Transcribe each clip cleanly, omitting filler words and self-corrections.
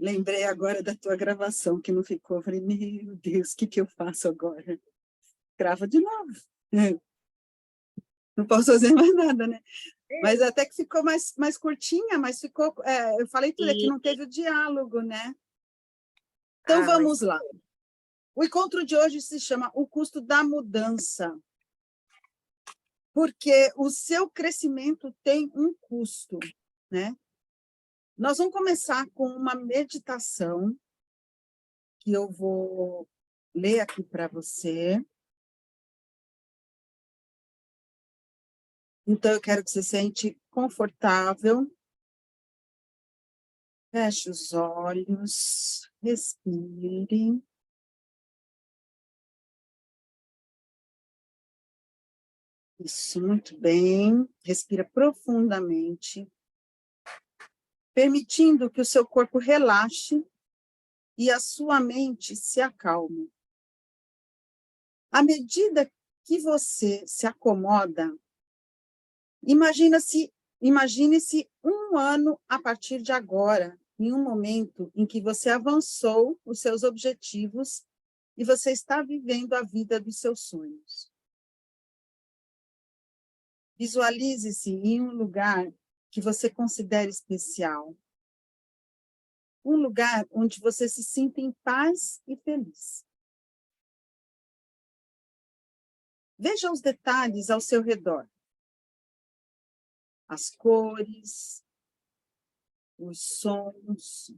Lembrei agora da tua gravação, que não ficou. Falei, meu Deus, o que que eu faço agora? Grava de novo. Não posso fazer mais nada, né? Mas até que ficou mais curtinha, mas ficou... eu falei tudo, é que E, não teve o diálogo, né? Então, mas vamos lá. O encontro de hoje se chama O Custo da Mudança. Porque o seu crescimento tem um custo, né? Nós vamos começar com uma meditação que eu vou ler aqui para você. Então, eu quero que você se sente confortável. Feche os olhos, respire. Isso, muito bem. Respira profundamente, permitindo que o seu corpo relaxe e a sua mente se acalme. À medida que você se acomoda, imagine-se um ano a partir de agora, em um momento em que você avançou os seus objetivos e você está vivendo a vida dos seus sonhos. Visualize-se em um lugar que você considere especial. Um lugar onde você se sinta em paz e feliz. Veja os detalhes ao seu redor. As cores, os sons,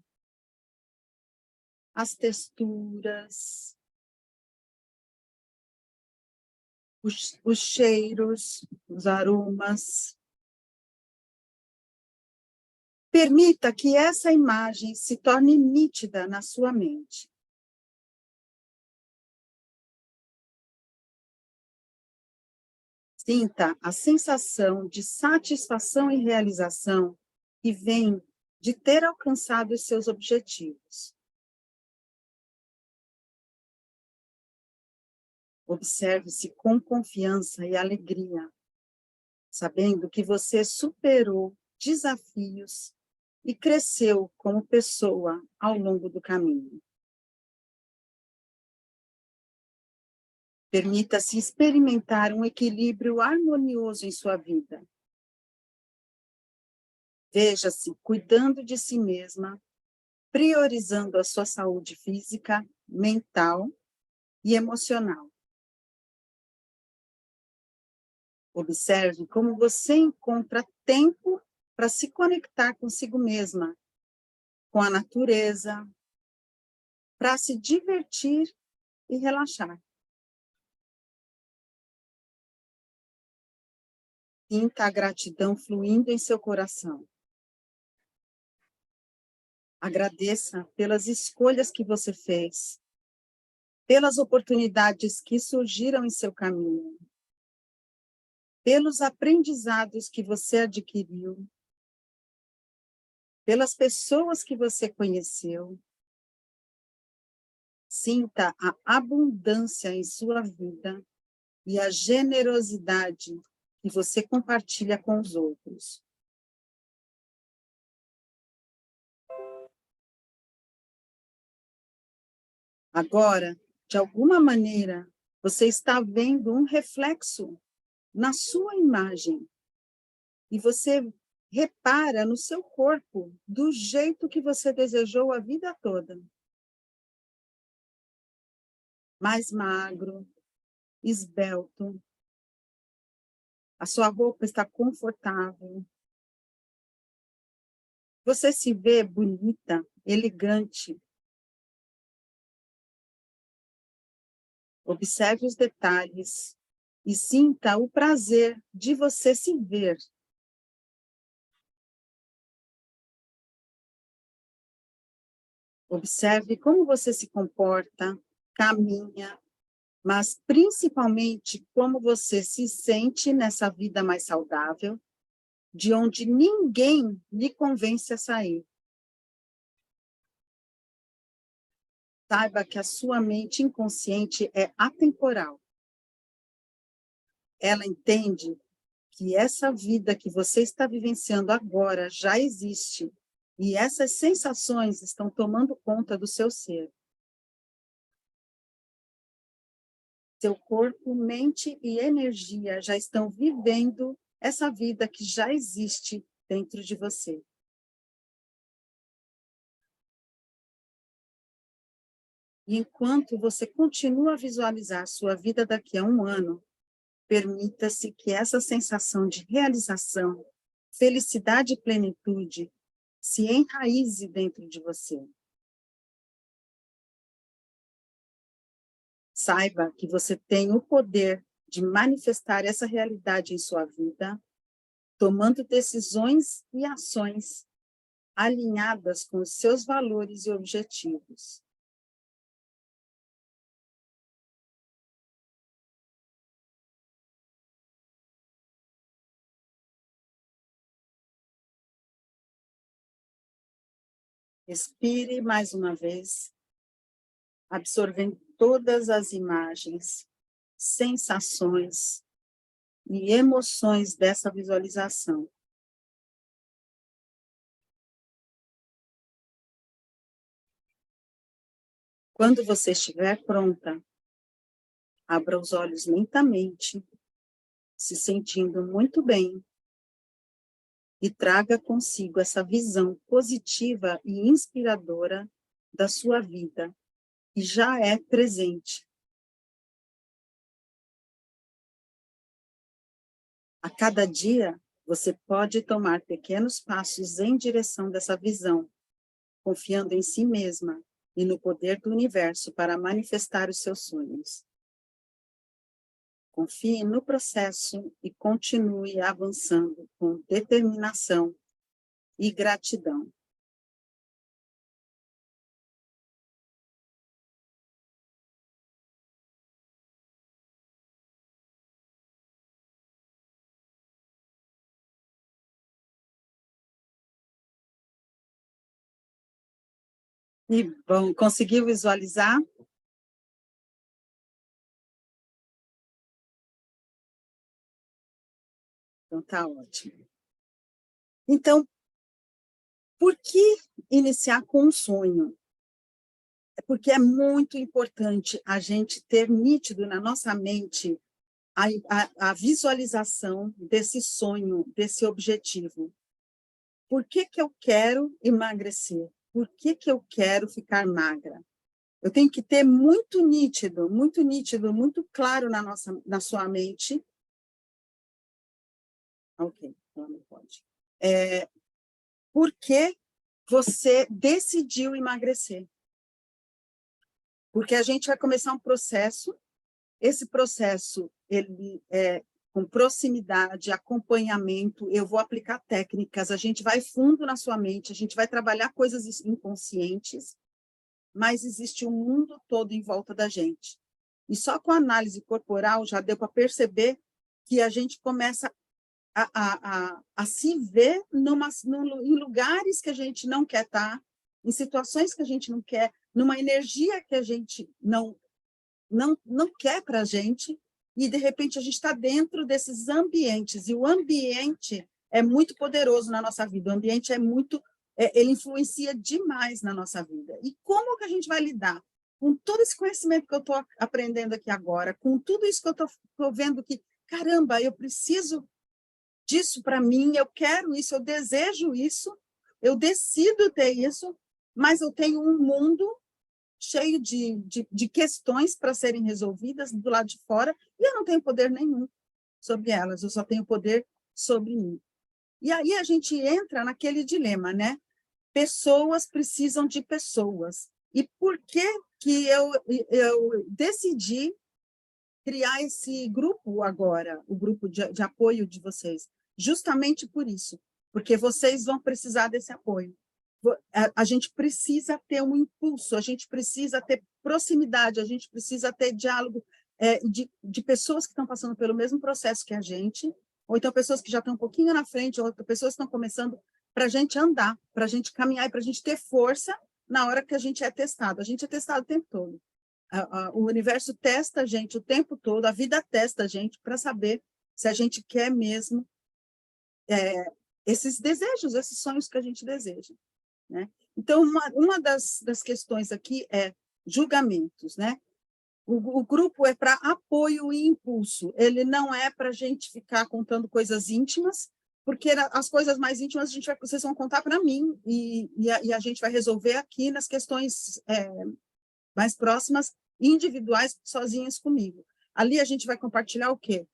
as texturas, os cheiros, os aromas. Permita que essa imagem se torne nítida na sua mente. Sinta a sensação de satisfação e realização que vem de ter alcançado os seus objetivos. Observe-se com confiança e alegria, sabendo que você superou desafios e cresceu como pessoa ao longo do caminho. Permita-se experimentar um equilíbrio harmonioso em sua vida. Veja-se cuidando de si mesma, priorizando a sua saúde física, mental e emocional. Observe como você encontra tempo para se conectar consigo mesma, com a natureza, para se divertir e relaxar. Sinta a gratidão fluindo em seu coração. Agradeça pelas escolhas que você fez, pelas oportunidades que surgiram em seu caminho, pelos aprendizados que você adquiriu, pelas pessoas que você conheceu. Sinta a abundância em sua vida e a generosidade que você compartilha com os outros. Agora, de alguma maneira, você está vendo um reflexo na sua imagem e você repara no seu corpo do jeito que você desejou a vida toda. Mais magro, esbelto, a sua roupa está confortável. Você se vê bonita, elegante. Observe os detalhes e sinta o prazer de você se ver. Observe como você se comporta, caminha, mas principalmente como você se sente nessa vida mais saudável, de onde ninguém lhe convence a sair. Saiba que a sua mente inconsciente é atemporal. Ela entende que essa vida que você está vivenciando agora já existe E essas sensações estão tomando conta do seu ser. Seu corpo, mente e energia já estão vivendo essa vida que já existe dentro de você. E enquanto você continua a visualizar sua vida daqui a 1 ano, permita-se que essa sensação de realização, felicidade e plenitude se enraize dentro de você. Saiba que você tem o poder de manifestar essa realidade em sua vida, tomando decisões e ações alinhadas com os seus valores e objetivos. Respire mais uma vez, absorvendo todas as imagens, sensações e emoções dessa visualização. Quando você estiver pronta, abra os olhos lentamente, se sentindo muito bem, e traga consigo essa visão positiva e inspiradora da sua vida, que já é presente. A cada dia, você pode tomar pequenos passos em direção dessa visão, confiando em si mesma e no poder do universo para manifestar os seus sonhos. Confie no processo e continue avançando com determinação e gratidão. E bom, conseguiu visualizar? Então tá ótimo. Então, por que iniciar com um sonho? É porque é muito importante a gente ter nítido na nossa mente a visualização desse sonho, desse objetivo. Por que que eu quero emagrecer? Por que que eu quero ficar magra? Eu tenho que ter muito nítido, muito claro na sua mente. Ok, então não pode. Por que você decidiu emagrecer? Porque a gente vai começar um processo, esse processo, ele é com proximidade, acompanhamento, eu vou aplicar técnicas, a gente vai fundo na sua mente, a gente vai trabalhar coisas inconscientes, mas existe um mundo todo em volta da gente. E só com a análise corporal já deu para perceber que a gente começa a se ver em lugares que a gente não quer estar, em situações que a gente não quer, numa energia que a gente não quer para a gente, e de repente a gente está dentro desses ambientes, e o ambiente é muito poderoso na nossa vida, o ambiente ele influencia demais na nossa vida. E como que a gente vai lidar com todo esse conhecimento que eu estou aprendendo aqui agora, com tudo isso que eu estou vendo que, caramba, eu preciso disso para mim, eu quero isso, eu desejo isso, eu decido ter isso, mas eu tenho um mundo cheio de questões para serem resolvidas do lado de fora, e eu não tenho poder nenhum sobre elas, eu só tenho poder sobre mim. E aí a gente entra naquele dilema, né? Pessoas precisam de pessoas. E por que que eu decidi criar esse grupo agora, o grupo de apoio de vocês? Justamente por isso, porque vocês vão precisar desse apoio. A gente precisa ter um impulso, a gente precisa ter proximidade, a gente precisa ter diálogo de pessoas que estão passando pelo mesmo processo que a gente, ou então pessoas que já estão um pouquinho na frente, ou pessoas que estão começando, para a gente andar, para a gente caminhar e para a gente ter força na hora que a gente é testado. A gente é testado o tempo todo. O universo testa a gente o tempo todo, a vida testa a gente para saber se a gente quer mesmo esses desejos, esses sonhos que a gente deseja. né? Então, uma das questões aqui é julgamentos, né? O grupo é para apoio e impulso, ele não é para a gente ficar contando coisas íntimas, porque as coisas mais íntimas vocês vão contar para mim, e a gente vai resolver aqui nas questões mais próximas, individuais, sozinhas comigo. Ali a gente vai compartilhar o quê?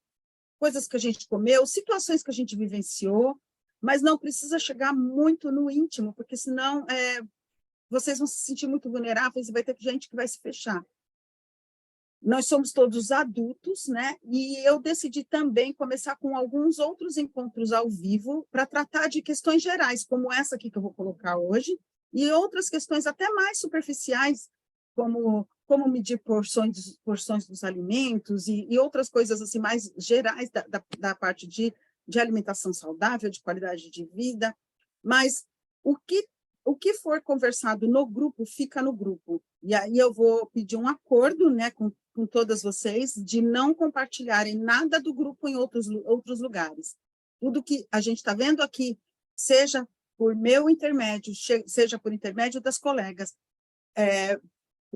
Coisas que a gente comeu, situações que a gente vivenciou, mas não precisa chegar muito no íntimo, porque senão vocês vão se sentir muito vulneráveis e vai ter gente que vai se fechar. Nós somos todos adultos, né? E eu decidi também começar com alguns outros encontros ao vivo para tratar de questões gerais, como essa aqui que eu vou colocar hoje, e outras questões até mais superficiais, como medir porções dos alimentos e outras coisas assim mais gerais da parte de alimentação saudável, de qualidade de vida. Mas o que for conversado no grupo, fica no grupo. E aí eu vou pedir um acordo, né, com todas vocês, de não compartilharem nada do grupo em outros lugares. Tudo que a gente está vendo aqui, seja por meu intermédio, seja por intermédio das colegas,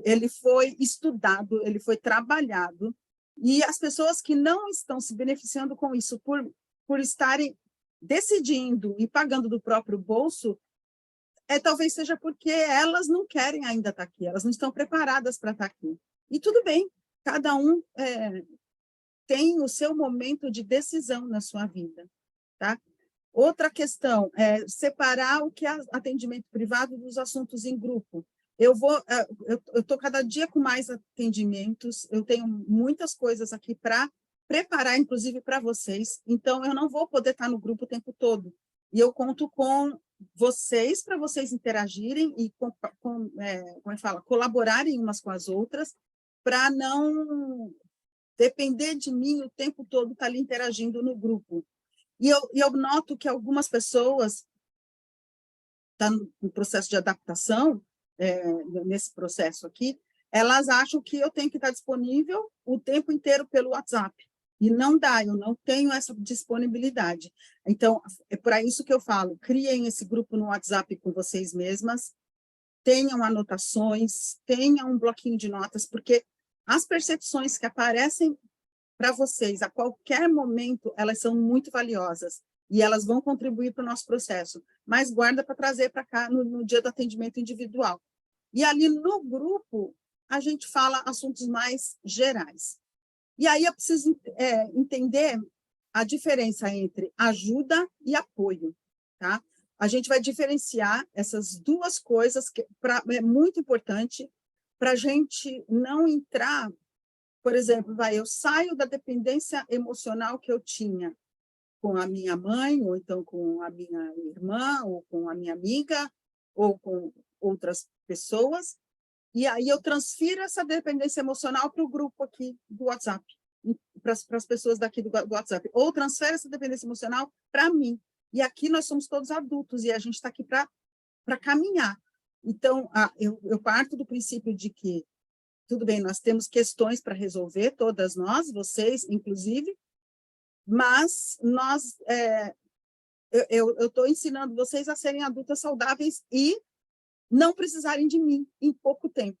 ele foi estudado, ele foi trabalhado, e as pessoas que não estão se beneficiando com isso por estarem decidindo e pagando do próprio bolso, talvez seja porque elas não querem ainda estar aqui, elas não estão preparadas para estar aqui. E tudo bem, cada um tem o seu momento de decisão na sua vida, tá? Outra questão é separar o que é atendimento privado dos assuntos em grupo. Eu estou cada dia com mais atendimentos, eu tenho muitas coisas aqui para preparar, inclusive para vocês, então eu não vou poder estar no grupo o tempo todo. E eu conto com vocês, para vocês interagirem e como é que fala? Colaborarem umas com as outras, para não depender de mim o tempo todo estar ali interagindo no grupo. E eu noto que algumas pessoas estão no processo de adaptação, nesse processo aqui, elas acham que eu tenho que estar disponível o tempo inteiro pelo WhatsApp. E não dá, eu não tenho essa disponibilidade. Então, é para isso que eu falo, criem esse grupo no WhatsApp com vocês mesmas, tenham anotações, tenham um bloquinho de notas, porque as percepções que aparecem para vocês a qualquer momento, elas são muito valiosas e elas vão contribuir para o nosso processo, mas guarda para trazer para cá no dia do atendimento individual. E ali no grupo, a gente fala assuntos mais gerais. E aí eu preciso entender a diferença entre ajuda e apoio, tá? A gente vai diferenciar essas duas coisas, que é muito importante para a gente não entrar, por exemplo, eu saio da dependência emocional que eu tinha com a minha mãe, ou então com a minha irmã, ou com a minha amiga, ou com outras pessoas, e aí eu transfiro essa dependência emocional para o grupo aqui do WhatsApp, para as pessoas daqui do WhatsApp, ou transfere essa dependência emocional para mim. E aqui nós somos todos adultos, e a gente está aqui para caminhar. Então, eu parto do princípio de que, tudo bem, nós temos questões para resolver, todas nós, vocês, inclusive, mas eu estou ensinando vocês a serem adultas saudáveis e não precisarem de mim em pouco tempo,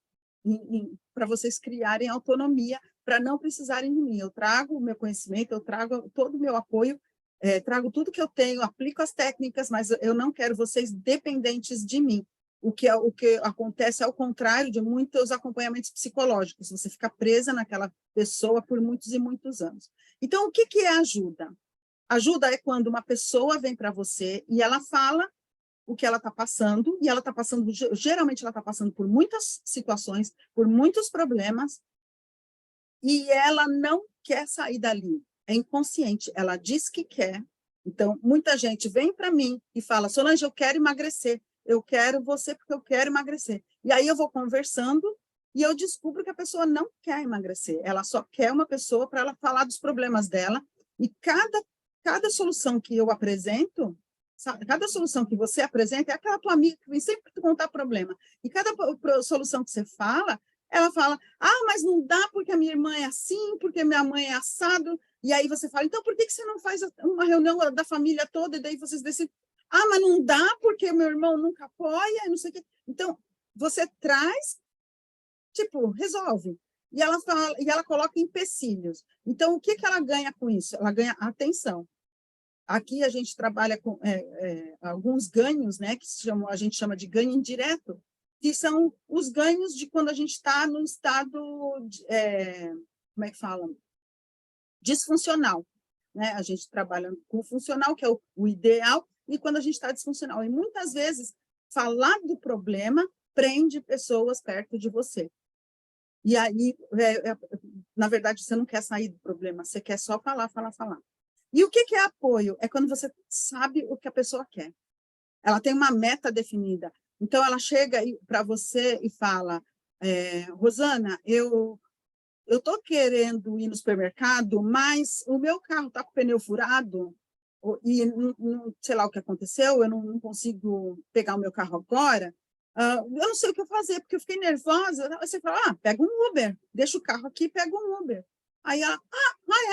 para vocês criarem autonomia, para não precisarem de mim. Eu trago o meu conhecimento, eu trago todo o meu apoio, trago tudo que eu tenho, aplico as técnicas, mas eu não quero vocês dependentes de mim. O que acontece ao contrário de muitos acompanhamentos psicológicos, você fica presa naquela pessoa por muitos e muitos anos. Então, o que é ajuda? Ajuda é quando uma pessoa vem para você e ela fala o que ela está passando, e ela está passando, geralmente ela está passando por muitas situações, por muitos problemas, e ela não quer sair dali, é inconsciente, ela diz que quer. Então, muita gente vem para mim e fala, Solange, eu quero emagrecer, eu quero você porque eu quero emagrecer. E aí eu vou conversando e eu descubro que a pessoa não quer emagrecer, ela só quer uma pessoa para ela falar dos problemas dela, e cada solução que eu apresento, cada solução que você apresenta é aquela tua amiga que vem sempre te contar problema. E cada solução que você fala, ela fala, mas não dá porque a minha irmã é assim, porque minha mãe é assado. E aí você fala, então por que você não faz uma reunião da família toda e daí vocês decidem? Ah, mas não dá porque meu irmão nunca apoia, não sei o quê. Então, você traz, tipo, resolve. E ela fala, e ela coloca empecilhos. Então, o que que ela ganha com isso? Ela ganha atenção. Aqui a gente trabalha com alguns ganhos, né, que a gente chama de ganho indireto, que são os ganhos de quando a gente está no estado, como é que fala? Disfuncional. Né? A gente trabalha com o funcional, que é o ideal, e quando a gente está disfuncional. E muitas vezes, falar do problema prende pessoas perto de você. E aí, na verdade, você não quer sair do problema, você quer só falar, falar, falar. E o que é apoio? É quando você sabe o que a pessoa quer. Ela tem uma meta definida. Então, ela chega para você e fala, Rosana, eu estou querendo ir no supermercado, mas o meu carro está com o pneu furado e sei lá o que aconteceu, eu não consigo pegar o meu carro agora, eu não sei o que eu fazer, porque eu fiquei nervosa. Você fala, pega um Uber, deixa o carro aqui e pega um Uber. Aí ela,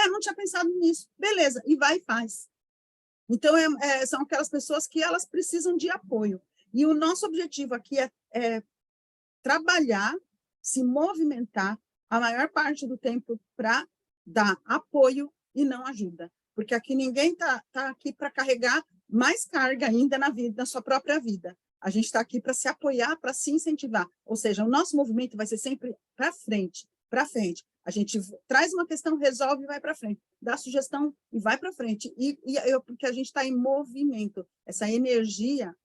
não tinha pensado nisso. Beleza, e vai e faz. Então, são aquelas pessoas que elas precisam de apoio. E o nosso objetivo aqui é trabalhar, se movimentar a maior parte do tempo para dar apoio e não ajuda. Porque aqui ninguém está aqui para carregar mais carga ainda na vida, na sua própria vida. A gente está aqui para se apoiar, para se incentivar. Ou seja, o nosso movimento vai ser sempre para frente, para frente. A gente traz uma questão, resolve e vai para frente. Dá sugestão e vai para frente. Porque a gente está em movimento. Essa energia,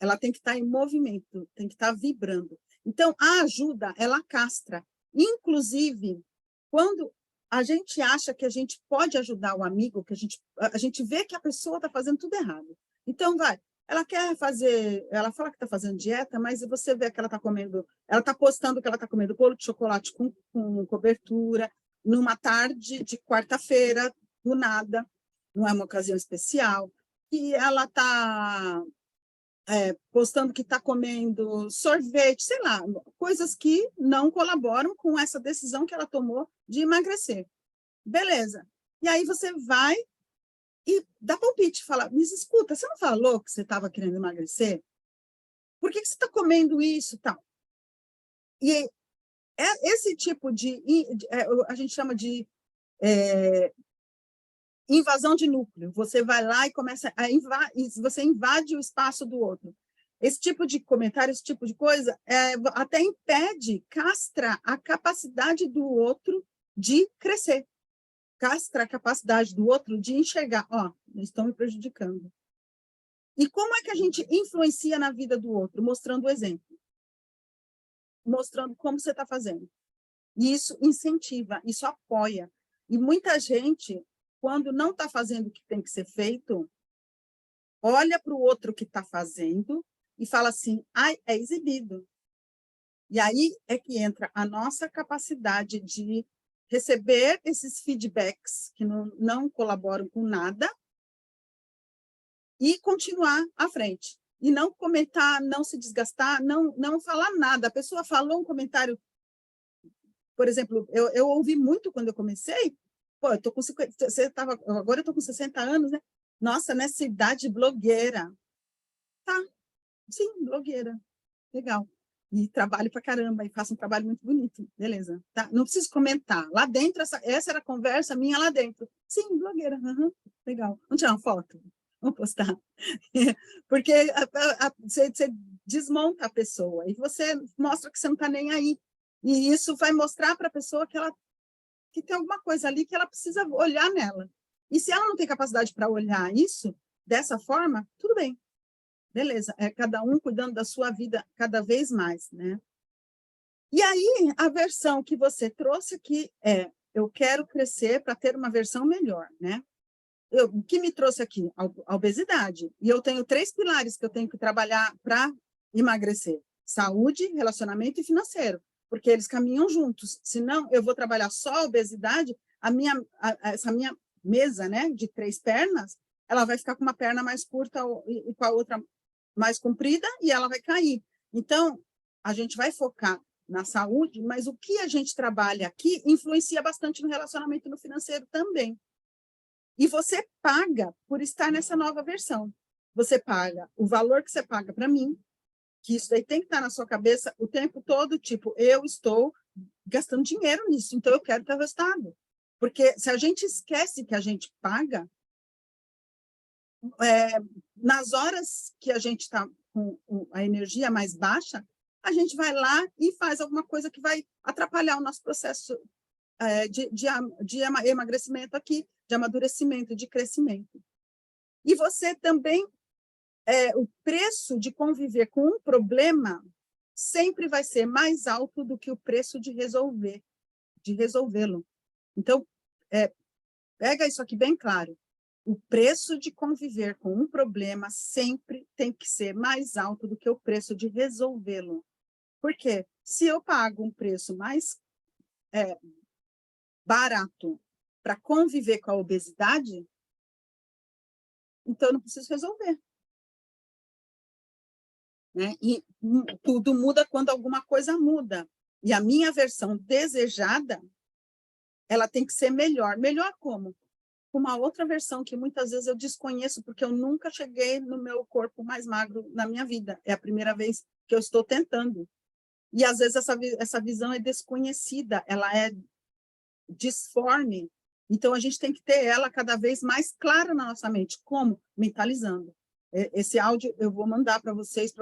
ela tem que estar em movimento, tem que estar vibrando. Então, a ajuda, ela castra. Inclusive, quando a gente acha que a gente pode ajudar o amigo, que a gente vê que a pessoa está fazendo tudo errado. Então, ela quer fazer, ela fala que está fazendo dieta, mas você vê que ela está comendo, ela está postando que ela está comendo bolo de chocolate com cobertura, numa tarde de quarta-feira, do nada, não é uma ocasião especial, e ela está postando que está comendo sorvete, sei lá, coisas que não colaboram com essa decisão que ela tomou de emagrecer. Beleza. E aí você vai e dá palpite, fala, me escuta, você não falou que você estava querendo emagrecer? Por que você está comendo isso e tal? E esse tipo a gente chama de invasão de núcleo. Você vai lá e começa você invade o espaço do outro. Esse tipo de comentário, esse tipo de coisa, até impede, castra a capacidade do outro de crescer, castra a capacidade do outro de enxergar, estão me prejudicando. E como é que a gente influencia na vida do outro? Mostrando o exemplo, mostrando como você está fazendo. E isso incentiva, isso apoia. E muita gente, quando não está fazendo o que tem que ser feito, olha para o outro que está fazendo e fala assim, é exibido. E aí é que entra a nossa capacidade de receber esses feedbacks que não colaboram com nada e continuar à frente. E não comentar, não se desgastar, não falar nada. A pessoa falou um comentário, por exemplo, eu ouvi muito quando eu comecei, eu tô com 50, agora eu estou com 60 anos, né? Nossa, nessa idade, blogueira. Tá, sim, blogueira. Legal. E trabalho pra caramba, e faço um trabalho muito bonito. Beleza. Tá? Não preciso comentar. Lá dentro, essa era a conversa minha lá dentro. Sim, blogueira. Uhum. Legal. Vamos tirar uma foto? Vamos postar. Porque você desmonta a pessoa e você mostra que você não está nem aí. E isso vai mostrar para a pessoa que tem alguma coisa ali que ela precisa olhar nela. E se ela não tem capacidade para olhar isso dessa forma, tudo bem. Beleza, cada um cuidando da sua vida cada vez mais, né? E aí, a versão que você trouxe aqui eu quero crescer para ter uma versão melhor, né? O que me trouxe aqui? A obesidade. E eu tenho 3 pilares que eu tenho que trabalhar para emagrecer. Saúde, relacionamento e financeiro. Porque eles caminham juntos. Senão, eu vou trabalhar só a obesidade, essa minha mesa, né, de 3 pernas, ela vai ficar com uma perna mais curta e com a outra mais comprida e ela vai cair. Então, a gente vai focar na saúde, mas o que a gente trabalha aqui influencia bastante no relacionamento e no financeiro também. E você paga por estar nessa nova versão. você paga o valor que você paga para mim, que isso daí tem que estar na sua cabeça o tempo todo, tipo, eu estou gastando dinheiro nisso, então eu quero ter o resultado. Porque se a gente esquece que a gente paga, nas horas que a gente está com a energia mais baixa, a gente vai lá e faz alguma coisa que vai atrapalhar o nosso processo de emagrecimento aqui, de amadurecimento, de crescimento. E você também, o preço de conviver com um problema sempre vai ser mais alto do que o preço de resolvê-lo. Então, pega isso aqui bem claro. O preço de conviver com um problema sempre tem que ser mais alto do que o preço de resolvê-lo. Por quê? Se eu pago um preço mais barato para conviver com a obesidade, então eu não preciso resolver. Né? E tudo muda quando alguma coisa muda. E a minha versão desejada, ela tem que ser melhor. Melhor como? Uma outra versão que muitas vezes eu desconheço, porque eu nunca cheguei no meu corpo mais magro na minha vida. É a primeira vez que eu estou tentando. E, às vezes, essa visão é desconhecida, ela é disforme. Então, a gente tem que ter ela cada vez mais clara na nossa mente. Como? Mentalizando. Esse áudio eu vou mandar para vocês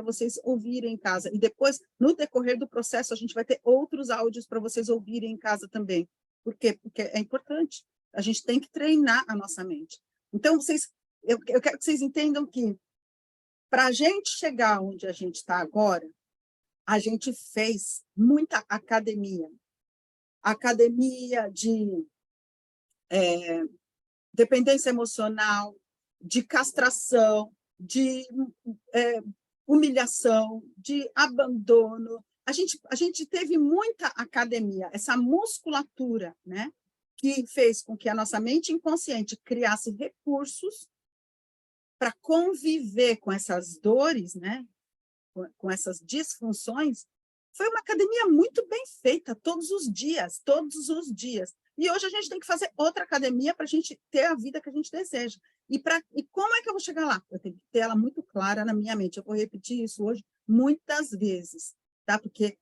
ouvirem em casa. E depois, no decorrer do processo, a gente vai ter outros áudios para vocês ouvirem em casa também. Por quê? Porque é importante. A gente tem que treinar a nossa mente. Então, eu quero que vocês entendam que, para a gente chegar onde a gente está agora, a gente fez muita academia. Academia de dependência emocional, de castração, de humilhação, de abandono. A gente teve muita academia, essa musculatura, né? Que fez com que a nossa mente inconsciente criasse recursos para conviver com essas dores, né? Com essas disfunções. Foi uma academia muito bem feita, todos os dias, todos os dias. E hoje a gente tem que fazer outra academia para a gente ter a vida que a gente deseja. E como é que eu vou chegar lá? Eu tenho que ter ela muito clara na minha mente. Eu vou repetir isso hoje muitas vezes, tá? Porque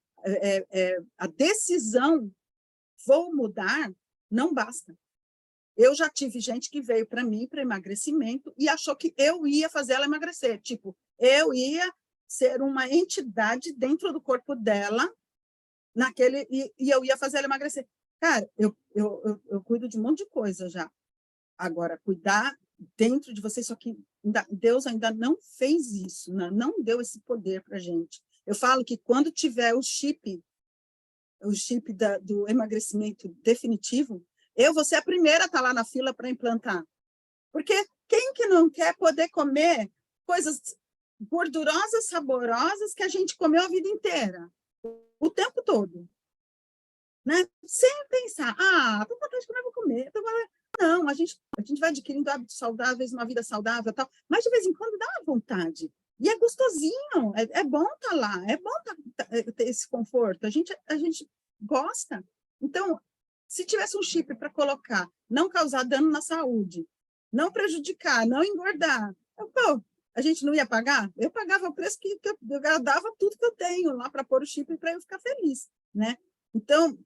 a decisão, vou mudar, não basta. Eu já tive gente que veio para mim para emagrecimento e achou que eu ia fazer ela emagrecer. Tipo, eu ia ser uma entidade dentro do corpo dela e eu ia fazer ela emagrecer. Cara, eu cuido de um monte de coisa já. Agora, cuidar dentro de você, só que Deus ainda não fez isso, não deu esse poder para a gente. Eu falo que quando tiver o chip do emagrecimento definitivo, eu vou ser a primeira a estar lá na fila para implantar. Porque quem que não quer poder comer coisas gordurosas, saborosas, que a gente comeu a vida inteira, o tempo todo? Né? Sem pensar, estou com vontade de comer, vou comer. Não, a gente vai adquirindo hábitos saudáveis, uma vida saudável, tal, mas de vez em quando dá vontade. E é gostosinho, é bom estar lá, é bom ter esse conforto, a gente gosta. Então, se tivesse um chip para colocar, não causar dano na saúde, não prejudicar, não engordar, a gente não ia pagar? Eu pagava o preço que eu dava tudo que eu tenho lá para pôr o chip para eu ficar feliz, né? Então,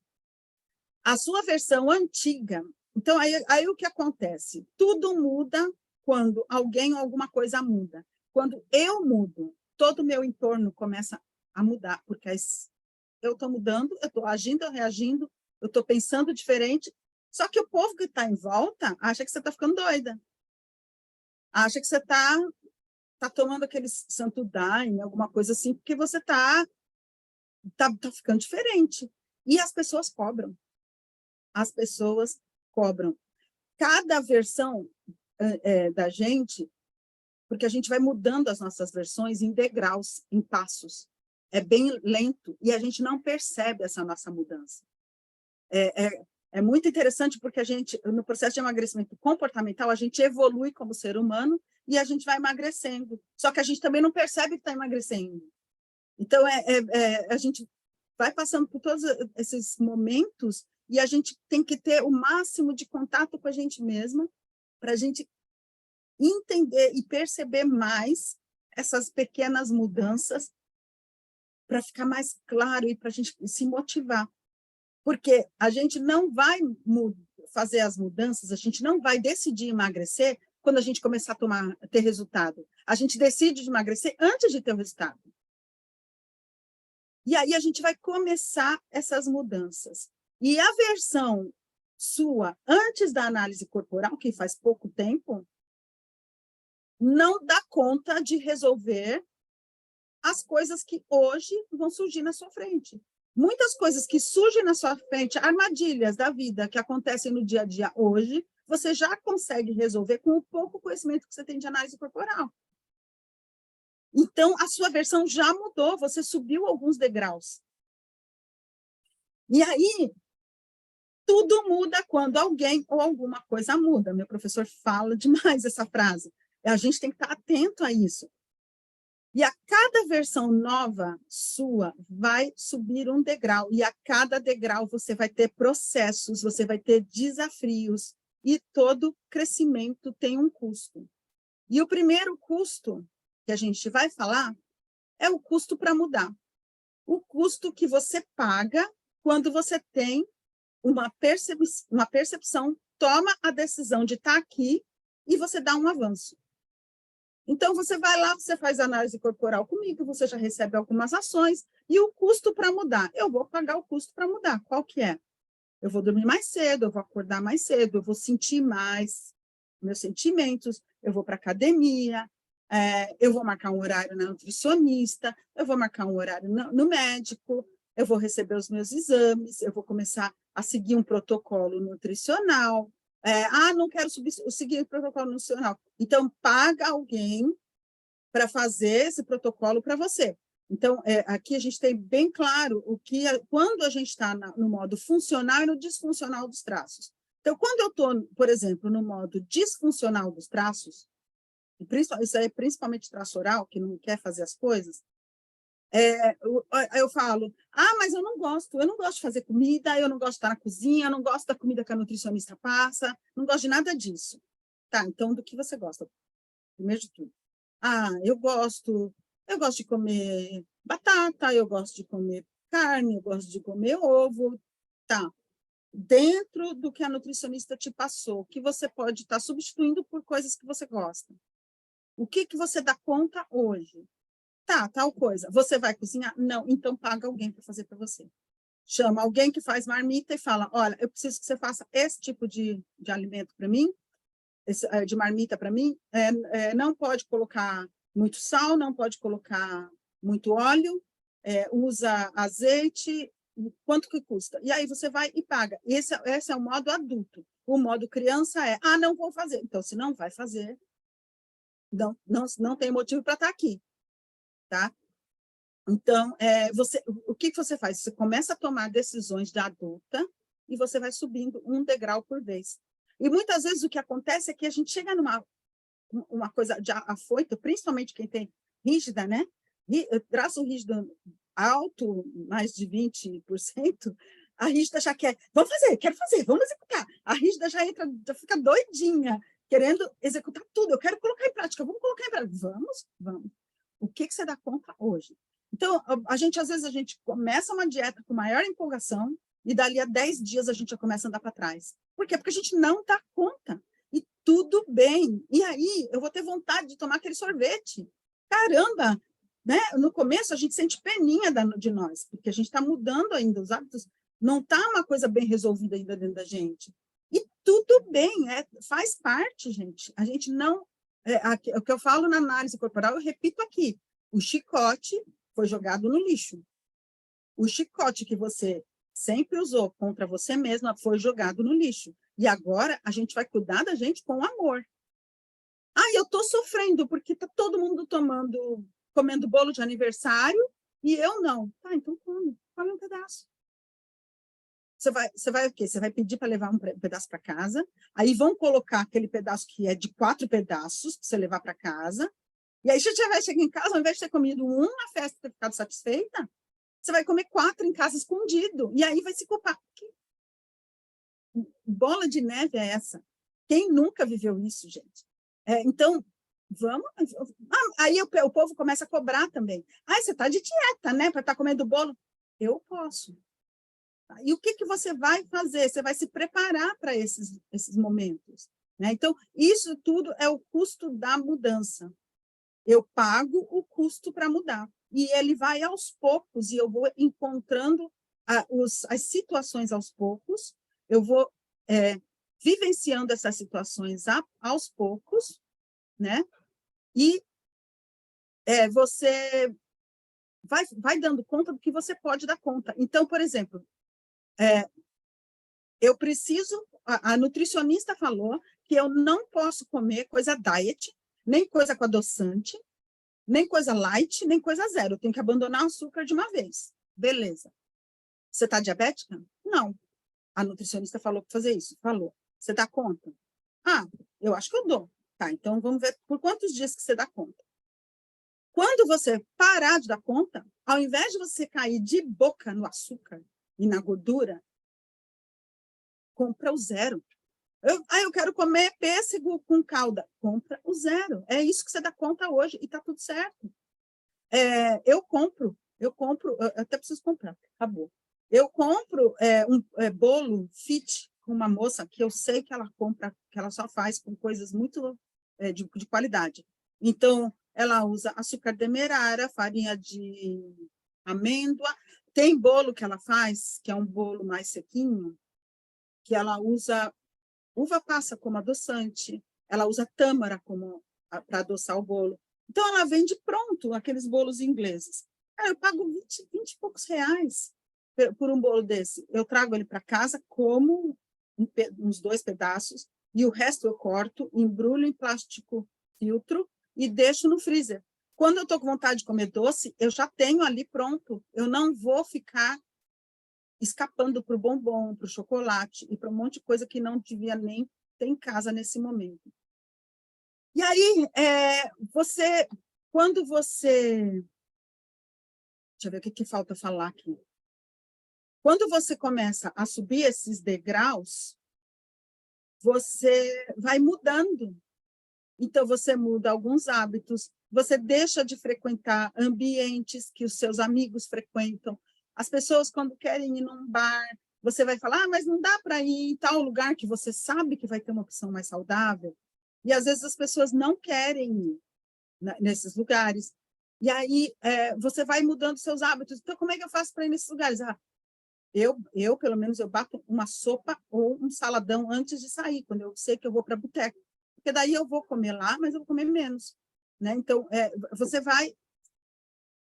a sua versão antiga. Então, aí o que acontece? Tudo muda quando alguém ou alguma coisa muda. Quando eu mudo, todo o meu entorno começa a mudar, porque eu estou mudando, eu estou agindo, reagindo, eu estou pensando diferente, só que o povo que está em volta acha que você está ficando doida. Acha que você está tomando aquele santo daime, alguma coisa assim, porque você está ficando diferente. E as pessoas cobram. As pessoas cobram. Cada versão da gente, porque a gente vai mudando as nossas versões em degraus, em passos. É bem lento e a gente não percebe essa nossa mudança. É muito interessante porque a gente, no processo de emagrecimento comportamental, a gente evolui como ser humano e a gente vai emagrecendo. Só que a gente também não percebe que está emagrecendo. Então, a gente vai passando por todos esses momentos e a gente tem que ter o máximo de contato com a gente mesma para a gente entender e perceber mais essas pequenas mudanças para ficar mais claro e para a gente se motivar. Porque a gente não vai fazer as mudanças, a gente não vai decidir emagrecer quando a gente começar a ter resultado. A gente decide emagrecer antes de ter o resultado. E aí a gente vai começar essas mudanças. E a versão sua, antes da análise corporal, que faz pouco tempo, não dá conta de resolver as coisas que hoje vão surgir na sua frente. Muitas coisas que surgem na sua frente, armadilhas da vida que acontecem no dia a dia hoje, você já consegue resolver com o pouco conhecimento que você tem de análise corporal. Então, a sua versão já mudou, você subiu alguns degraus. E aí, tudo muda quando alguém ou alguma coisa muda. Meu professor fala demais essa frase. A gente tem que estar atento a isso. E a cada versão nova sua vai subir um degrau. E a cada degrau você vai ter processos, você vai ter desafios. E todo crescimento tem um custo. E o primeiro custo que a gente vai falar é o custo para mudar. O custo que você paga quando você tem uma percepção, toma a decisão de estar aqui e você dá um avanço. Então, você vai lá, você faz análise corporal comigo, você já recebe algumas ações, e o custo para mudar? Eu vou pagar o custo para mudar. Qual que é? Eu vou dormir mais cedo, eu vou acordar mais cedo, eu vou sentir mais meus sentimentos, eu vou para a academia, eu vou marcar um horário na nutricionista, eu vou marcar um horário no médico, eu vou receber os meus exames, eu vou começar a seguir um protocolo nutricional. Não quero seguir o protocolo nutricional. Então, paga alguém para fazer esse protocolo para você. Então, aqui a gente tem bem claro quando a gente está no modo funcional e no disfuncional dos traços. Então, quando eu estou, por exemplo, no modo disfuncional dos traços, isso aí é principalmente traço oral, que não quer fazer as coisas, eu falo, mas eu não gosto de fazer comida, eu não gosto de estar na cozinha, eu não gosto da comida que a nutricionista passa, não gosto de nada disso. Tá, então do que você gosta? Primeiro de tudo. Eu gosto de comer batata, eu gosto de comer carne, eu gosto de comer ovo. Tá, dentro do que a nutricionista te passou, que você pode estar substituindo por coisas que você gosta. O que você dá conta hoje? Tá, tal coisa. Você vai cozinhar? Não, então paga alguém para fazer para você. Chama alguém que faz marmita e fala, olha, eu preciso que você faça esse tipo de alimento para mim, de marmita para mim, não pode colocar muito sal, não pode colocar muito óleo, usa azeite, quanto que custa? E aí você vai e paga. Esse é o modo adulto. O modo criança não vou fazer. Então, se não vai fazer, não tem motivo para estar aqui. Tá? Então, o que você faz? Você começa a tomar decisões da adulta e você vai subindo um degrau por vez. E muitas vezes o que acontece é que a gente chega uma coisa de afoito, principalmente quem tem rígida, né? Traço rígido alto, mais de 20%, a rígida já quer, quero fazer, vamos executar. A rígida já fica doidinha, querendo executar tudo. Eu quero colocar em prática, vamos colocar em prática. Vamos. O que você dá conta hoje? Então, às vezes, a gente começa uma dieta com maior empolgação e dali a 10 dias a gente já começa a andar para trás. Por quê? Porque a gente não dá conta. E tudo bem. E aí, eu vou ter vontade de tomar aquele sorvete. Caramba! Né? No começo, a gente sente peninha de nós, porque a gente está mudando ainda os hábitos. Não está uma coisa bem resolvida ainda dentro da gente. E tudo bem, faz parte, gente. A gente não... o que eu falo na análise corporal, eu repito aqui. O chicote foi jogado no lixo. O chicote que você sempre usou contra você mesma foi jogado no lixo. E agora a gente vai cuidar da gente com amor. Eu estou sofrendo porque está todo mundo comendo bolo de aniversário e eu não. Tá, então come um pedaço. Você vai o quê? Você vai pedir para levar um pedaço para casa, aí vão colocar aquele pedaço que é de 4 pedaços para você levar para casa, e aí você já vai chegar em casa, ao invés de ter comido um na festa e ter ficado satisfeita, você vai comer 4 em casa escondido, e aí vai se culpar. Que bola de neve é essa? Quem nunca viveu isso, gente? Então, vamos... Aí o povo começa a cobrar também. Você está de dieta, né? Para estar comendo bolo. Eu posso. E o que você vai fazer? Você vai se preparar para esses momentos, né? Então, isso tudo é o custo da mudança. Eu pago o custo para mudar. E ele vai aos poucos, e eu vou encontrando as situações aos poucos, eu vou vivenciando essas situações aos poucos, né? E você vai dando conta do que você pode dar conta. Então, por exemplo, eu preciso... A nutricionista falou que eu não posso comer coisa diet, nem coisa com adoçante, nem coisa light, nem coisa zero. Eu tenho que abandonar o açúcar de uma vez. Beleza. Você está diabética? Não. A nutricionista falou para fazer isso. Falou. Você dá conta? Eu acho que eu dou. Tá, então vamos ver por quantos dias que você dá conta. Quando você parar de dar conta, ao invés de você cair de boca no açúcar e na gordura, compra o zero. Eu quero comer pêssego com calda. Compra o zero. É isso que você dá conta hoje e está tudo certo. Eu compro, eu até preciso comprar, acabou. Eu compro um bolo fit com uma moça que eu sei que ela compra, que ela só faz com coisas muito de qualidade. Então, ela usa açúcar demerara, farinha de amêndoa. Tem bolo que ela faz, que é um bolo mais sequinho, que ela usa uva passa como adoçante, ela usa tâmara para adoçar o bolo. Então, ela vende pronto aqueles bolos ingleses. Eu pago 20 e poucos reais por um bolo desse. Eu trago ele para casa, como uns 2 pedaços, e o resto eu corto, embrulho em plástico filtro e deixo no freezer. Quando eu estou com vontade de comer doce, eu já tenho ali pronto. Eu não vou ficar escapando para o bombom, para o chocolate e para um monte de coisa que não devia nem ter em casa nesse momento. E aí, quando você... Deixa eu ver o que falta falar aqui. Quando você começa a subir esses degraus, você vai mudando. Então, você muda alguns hábitos, você deixa de frequentar ambientes que os seus amigos frequentam. As pessoas, quando querem ir num bar, você vai falar, mas não dá para ir em tal lugar que você sabe que vai ter uma opção mais saudável. E, às vezes, as pessoas não querem ir nesses lugares. E aí, você vai mudando seus hábitos. Então, como é que eu faço para ir nesses lugares? Eu, pelo menos, eu bato uma sopa ou um saladão antes de sair, quando eu sei que eu vou para boteco. Porque daí eu vou comer lá, mas eu vou comer menos, né? Então, você vai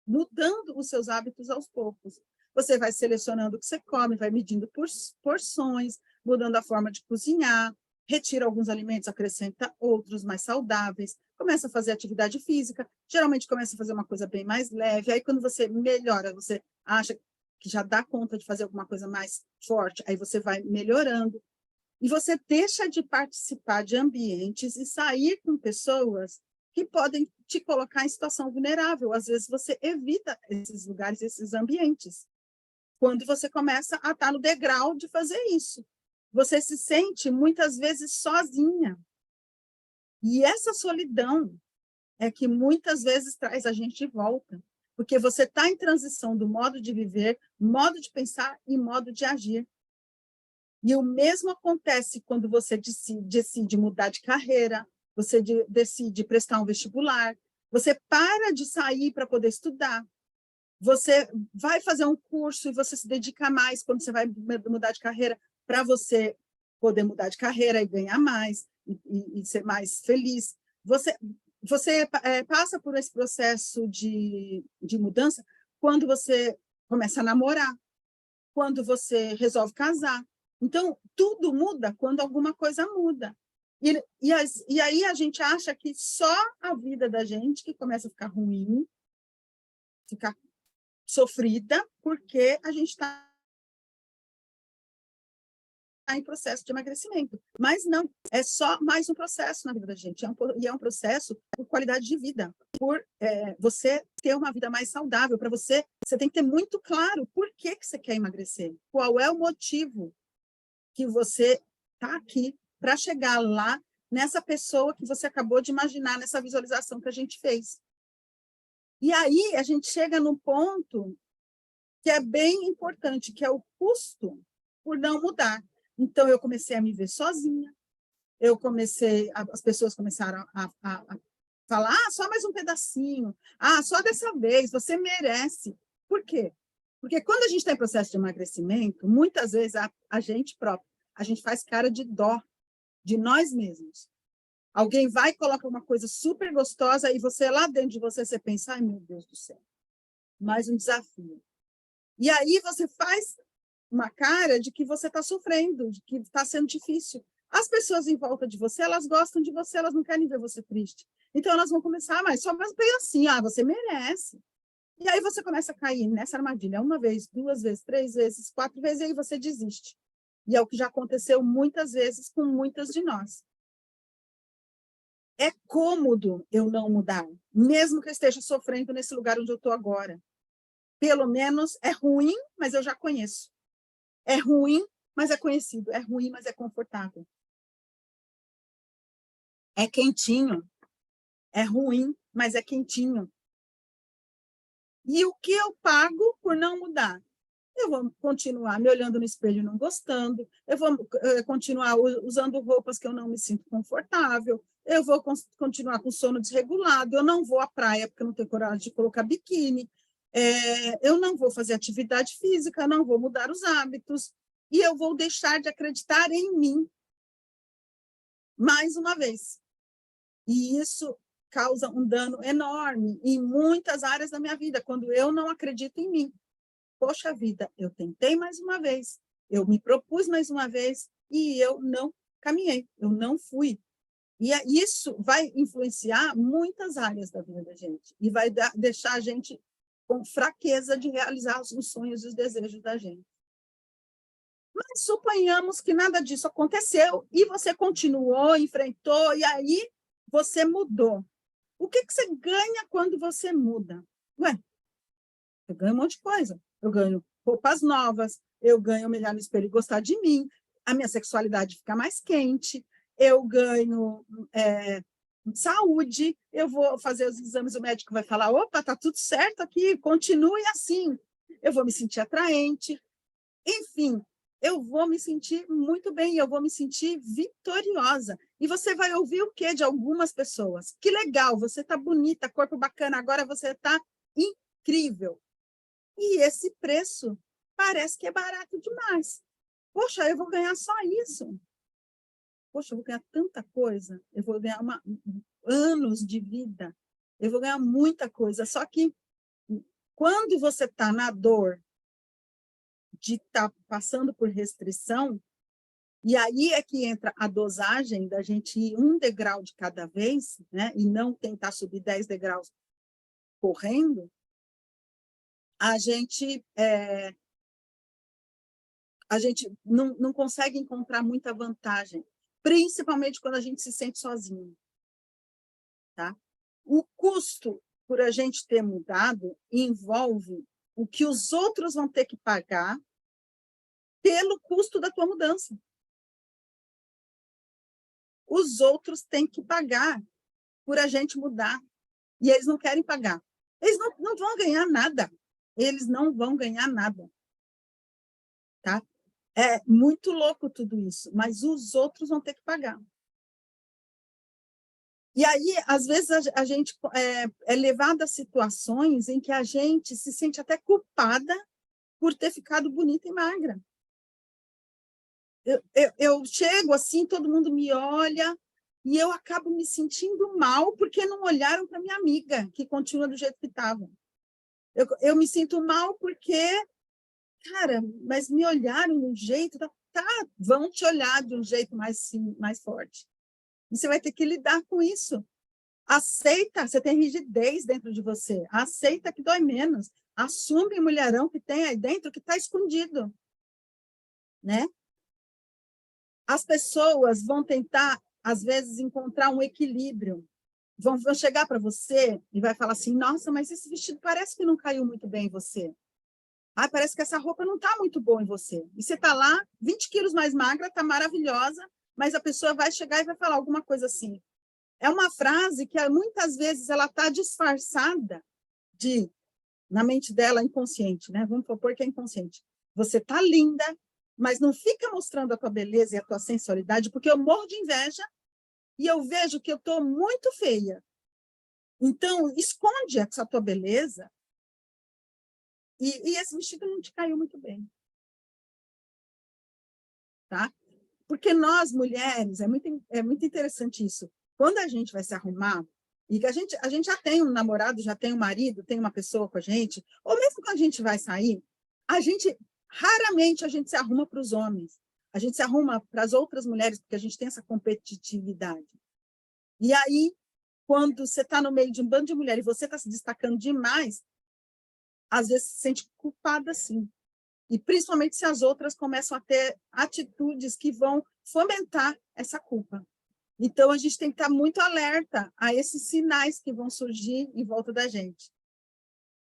mudando os seus hábitos aos poucos. Você vai selecionando o que você come, vai medindo porções, mudando a forma de cozinhar, retira alguns alimentos, acrescenta outros mais saudáveis, começa a fazer atividade física, geralmente começa a fazer uma coisa bem mais leve, aí quando você melhora, você acha que já dá conta de fazer alguma coisa mais forte, aí você vai melhorando. E você deixa de participar de ambientes e sair com pessoas que podem te colocar em situação vulnerável. Às vezes, você evita esses lugares, esses ambientes. Quando você começa a estar no degrau de fazer isso. Você se sente, muitas vezes, sozinha. E essa solidão é que, muitas vezes, traz a gente de volta. Porque você está em transição do modo de viver, modo de pensar e modo de agir. E o mesmo acontece quando você decide mudar de carreira, você decide prestar um vestibular, você para de sair para poder estudar, você vai fazer um curso e você se dedica mais quando você vai mudar de carreira para você poder mudar de carreira e ganhar mais e ser mais feliz. Você passa por esse processo de mudança quando você começa a namorar, quando você resolve casar. Então, tudo muda quando alguma coisa muda. E aí a gente acha que só a vida da gente que começa a ficar ruim, ficar sofrida, porque a gente está em processo de emagrecimento. Mas não, é só mais um processo na vida da gente. E é um processo por qualidade de vida, por você ter uma vida mais saudável. Para você tem que ter muito claro por que você quer emagrecer, qual é o motivo que você está aqui para chegar lá nessa pessoa que você acabou de imaginar, nessa visualização que a gente fez. E aí a gente chega num ponto que é bem importante, que é o custo por não mudar. Então, eu comecei a me ver sozinha, as pessoas começaram a falar, só mais um pedacinho, só dessa vez, você merece. Por quê? Porque quando a gente está em processo de emagrecimento, muitas vezes a gente próprio, a gente faz cara de dó de nós mesmos. Alguém vai e coloca uma coisa super gostosa e você, lá dentro de você, você pensa, ai, meu Deus do céu, mais um desafio. E aí você faz uma cara de que você está sofrendo, de que está sendo difícil. As pessoas em volta de você, elas gostam de você, elas não querem ver você triste. Então, elas vão começar, mas só mais bem assim, você merece. E aí você começa a cair nessa armadilha, uma vez, duas vezes, três vezes, quatro vezes, e aí você desiste. E é o que já aconteceu muitas vezes com muitas de nós. É cômodo eu não mudar, mesmo que eu esteja sofrendo nesse lugar onde eu estou agora. Pelo menos é ruim, mas eu já conheço. É ruim, mas é conhecido. É ruim, mas é confortável. É quentinho. É ruim, mas é quentinho. E o que eu pago por não mudar? Eu vou continuar me olhando no espelho e não gostando, eu vou continuar usando roupas que eu não me sinto confortável, eu vou continuar com sono desregulado, eu não vou à praia porque eu não tenho coragem de colocar biquíni, eu não vou fazer atividade física, não vou mudar os hábitos, e eu vou deixar de acreditar em mim, mais uma vez. E isso causa um dano enorme em muitas áreas da minha vida, quando eu não acredito em mim. Poxa vida, eu tentei mais uma vez, eu me propus mais uma vez e eu não caminhei, eu não fui. E isso vai influenciar muitas áreas da vida da gente e vai deixar a gente com fraqueza de realizar os sonhos e os desejos da gente. Mas suponhamos que nada disso aconteceu e você continuou, enfrentou, e aí você mudou. O que você ganha quando você muda? Ué, eu ganho um monte de coisa. Eu ganho roupas novas, eu ganho me olhar no espelho e gostar de mim, a minha sexualidade fica mais quente, eu ganho saúde, eu vou fazer os exames, o médico vai falar, opa, tá tudo certo aqui, continue assim. Eu vou me sentir atraente. Enfim, eu vou me sentir muito bem, eu vou me sentir vitoriosa. E você vai ouvir o quê de algumas pessoas? Que legal, você está bonita, corpo bacana, agora você está incrível. E esse preço parece que é barato demais. Poxa, eu vou ganhar só isso. Poxa, eu vou ganhar tanta coisa. Eu vou ganhar anos de vida. Eu vou ganhar muita coisa. Só que quando você está na dor de estar passando por restrição, e aí é que entra a dosagem da gente ir um degrau de cada vez, né? E não tentar subir 10 degraus correndo, a gente não consegue encontrar muita vantagem, principalmente quando a gente se sente sozinho. Tá? O custo por a gente ter mudado envolve o que os outros vão ter que pagar pelo custo da tua mudança. Os outros têm que pagar por a gente mudar. E eles não querem pagar. Eles não vão ganhar nada. Eles não vão ganhar nada. Tá? É muito louco tudo isso, mas os outros vão ter que pagar. E aí, às vezes, a gente é levada a situações em que a gente se sente até culpada por ter ficado bonita e magra. Eu chego assim, todo mundo me olha e eu acabo me sentindo mal porque não olharam para minha amiga, que continua do jeito que estava. Eu me sinto mal porque, cara, mas me olharam de um jeito, vão te olhar de um jeito mais forte. E você vai ter que lidar com isso. Aceita, você tem rigidez dentro de você. Aceita que dói menos. Assume o mulherão que tem aí dentro que está escondido. Né? As pessoas vão tentar, às vezes, encontrar um equilíbrio. Vão chegar para você e vai falar assim, nossa, mas esse vestido parece que não caiu muito bem em você. Parece que essa roupa não está muito boa em você. E você está lá, 20 quilos mais magra, está maravilhosa, mas a pessoa vai chegar e vai falar alguma coisa assim. É uma frase que muitas vezes ela está disfarçada na mente dela, inconsciente, né? Vamos supor que é inconsciente. Você tá linda, mas não fica mostrando a tua beleza e a tua sensualidade, porque eu morro de inveja e eu vejo que eu tô muito feia. Então, esconde essa tua beleza e esse vestido não te caiu muito bem, tá? Porque nós, mulheres, é muito interessante isso. Quando a gente vai se arrumar, e que a gente já tem um namorado, já tem um marido, tem uma pessoa com a gente, ou mesmo quando a gente vai sair, raramente a gente se arruma para os homens. A gente se arruma para as outras mulheres, porque a gente tem essa competitividade. E aí, quando você está no meio de um bando de mulheres e você está se destacando demais, às vezes se sente culpada, sim. E principalmente se as outras começam a ter atitudes que vão fomentar essa culpa. Então, a gente tem que estar muito alerta a esses sinais que vão surgir em volta da gente.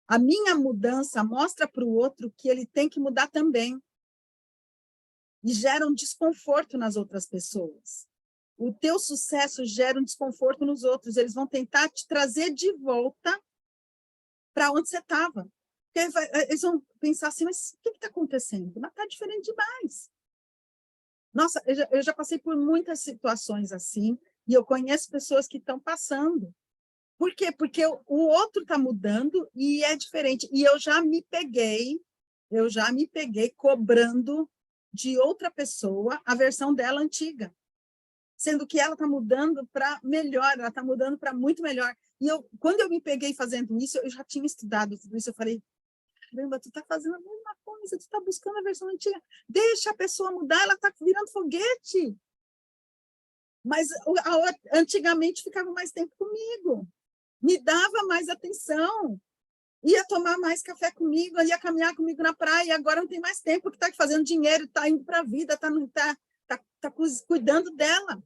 A minha mudança mostra para o outro que ele tem que mudar também. E gera um desconforto nas outras pessoas. O teu sucesso gera um desconforto nos outros. Eles vão tentar te trazer de volta para onde você estava. Eles vão pensar assim, mas o que está acontecendo? Mas está diferente demais. Nossa, eu já passei por muitas situações assim, e eu conheço pessoas que estão passando. Por quê? Porque o outro está mudando e é diferente. E eu já me peguei cobrando de outra pessoa a versão dela antiga. Sendo que ela está mudando para melhor, ela está mudando para muito melhor. E quando eu me peguei fazendo isso, eu já tinha estudado tudo isso, eu falei, caramba, tu está fazendo a mesma coisa, tu está buscando a versão antiga. Deixa a pessoa mudar, ela está virando foguete. Mas antigamente ficava mais tempo comigo, me dava mais atenção, ia tomar mais café comigo, ia caminhar comigo na praia, e agora não tem mais tempo, que está fazendo dinheiro, está indo para a vida, está cuidando dela.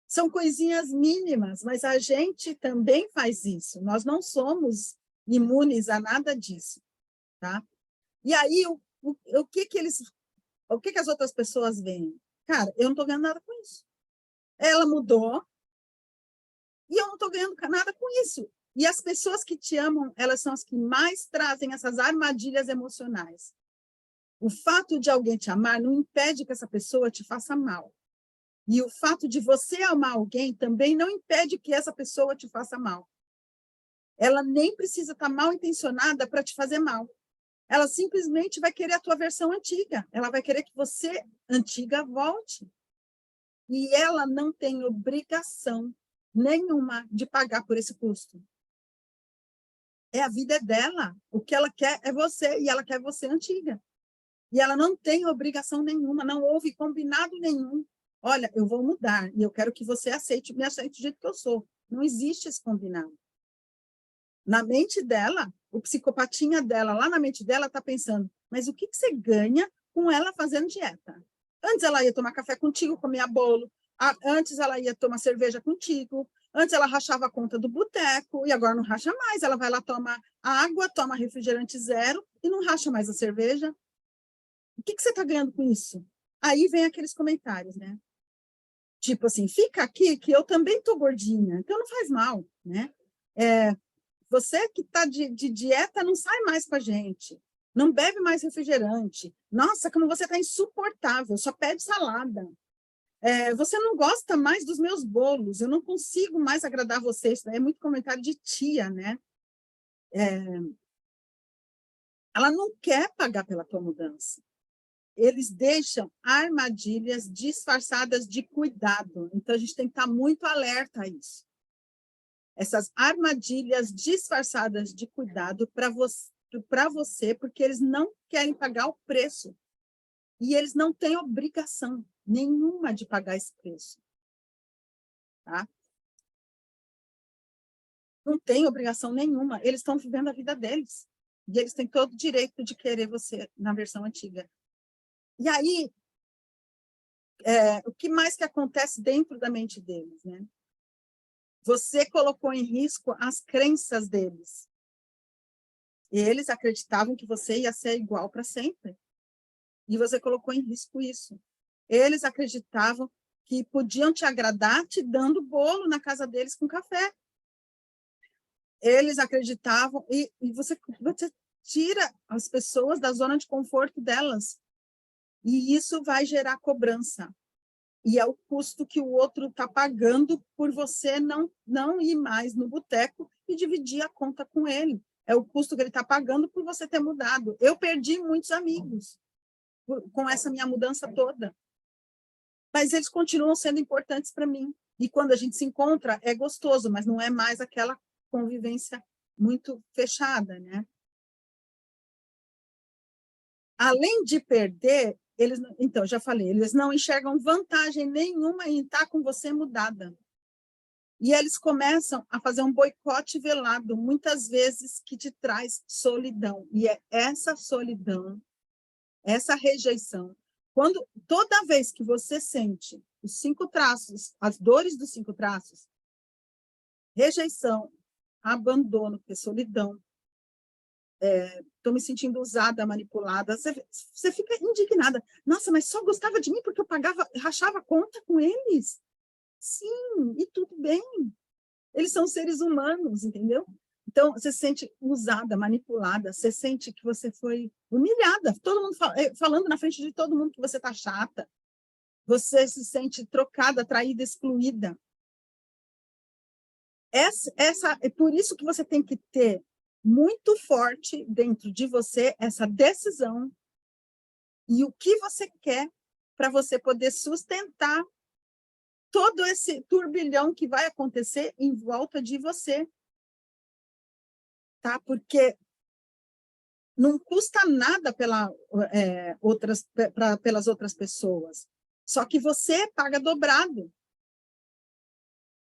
São coisinhas mínimas, mas a gente também faz isso. Nós não somos imunes a nada disso, tá? E aí, o que as outras pessoas veem? Cara, eu não estou ganhando nada com isso. Ela mudou e eu não estou ganhando nada com isso. E as pessoas que te amam, elas são as que mais trazem essas armadilhas emocionais. O fato de alguém te amar não impede que essa pessoa te faça mal. E o fato de você amar alguém também não impede que essa pessoa te faça mal. Ela nem precisa estar mal intencionada para te fazer mal. Ela simplesmente vai querer a tua versão antiga. Ela vai querer que você, antiga, volte. E ela não tem obrigação nenhuma de pagar por esse custo. A vida dela. O que ela quer é você, e ela quer você antiga. E ela não tem obrigação nenhuma, não houve combinado nenhum. Olha, eu vou mudar, e eu quero que você me aceite do jeito que eu sou. Não existe esse combinado. Na mente dela, o psicopatinha dela, lá na mente dela, está pensando, mas o que você ganha com ela fazendo dieta? Antes ela ia tomar café contigo, comia bolo. Antes ela ia tomar cerveja contigo. Antes ela rachava a conta do boteco, e agora não racha mais. Ela vai lá, toma água, toma refrigerante zero, e não racha mais a cerveja. O que você está ganhando com isso? Aí vem aqueles comentários, né? Tipo assim, fica aqui que eu também tô gordinha, então não faz mal, né? Você que está de dieta não sai mais com a gente, não bebe mais refrigerante. Nossa, como você está insuportável, só pede salada. Você não gosta mais dos meus bolos, eu não consigo mais agradar você. Isso é muito comentário de tia, né? Ela não quer pagar pela tua mudança. Eles deixam armadilhas disfarçadas de cuidado. Então, a gente tem que estar muito alerta a isso. Essas armadilhas disfarçadas de cuidado para você, porque eles não querem pagar o preço. E eles não têm obrigação nenhuma de pagar esse preço. Tá? Não tem obrigação nenhuma. Eles estão vivendo a vida deles. E eles têm todo o direito de querer você na versão antiga. E aí, o que mais que acontece dentro da mente deles, né? Você colocou em risco as crenças deles. Eles acreditavam que você ia ser igual para sempre. E você colocou em risco isso. Eles acreditavam que podiam te agradar te dando bolo na casa deles com café. Eles acreditavam, e você tira as pessoas da zona de conforto delas. E isso vai gerar cobrança. E é o custo que o outro está pagando por você não ir mais no boteco e dividir a conta com ele. É o custo que ele está pagando por você ter mudado. Eu perdi muitos amigos com essa minha mudança toda. Mas eles continuam sendo importantes para mim. E quando a gente se encontra, é gostoso, mas não é mais aquela convivência muito fechada, né? Além de perder, eles, então, já falei, eles não enxergam vantagem nenhuma em estar com você mudada. E eles começam a fazer um boicote velado, muitas vezes que te traz solidão. E é essa solidão, essa rejeição. Toda vez que você sente os 5 traços, as dores dos 5 traços, rejeição, abandono, solidão, estou me sentindo usada, manipulada, você fica indignada. Nossa, mas só gostava de mim porque eu rachava conta com eles? Sim, e tudo bem. Eles são seres humanos, entendeu? Então, você se sente usada, manipulada, você sente que você foi humilhada, todo mundo falando na frente de todo mundo que você está chata, você se sente trocada, traída, excluída. É por isso que você tem que ter muito forte dentro de você essa decisão e o que você quer para você poder sustentar todo esse turbilhão que vai acontecer em volta de você. Tá? Porque não custa nada pelas outras pessoas, só que você paga dobrado.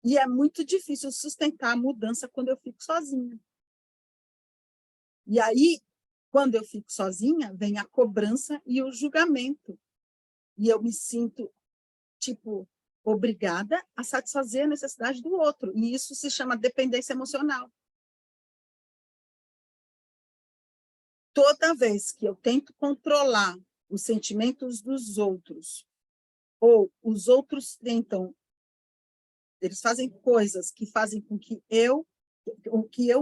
E é muito difícil sustentar a mudança quando eu fico sozinha. E aí, quando eu fico sozinha, vem a cobrança e o julgamento. E eu me sinto, tipo, obrigada a satisfazer a necessidade do outro. E isso se chama dependência emocional. Toda vez que eu tento controlar os sentimentos dos outros, ou os outros tentam, eles fazem coisas que fazem com que eu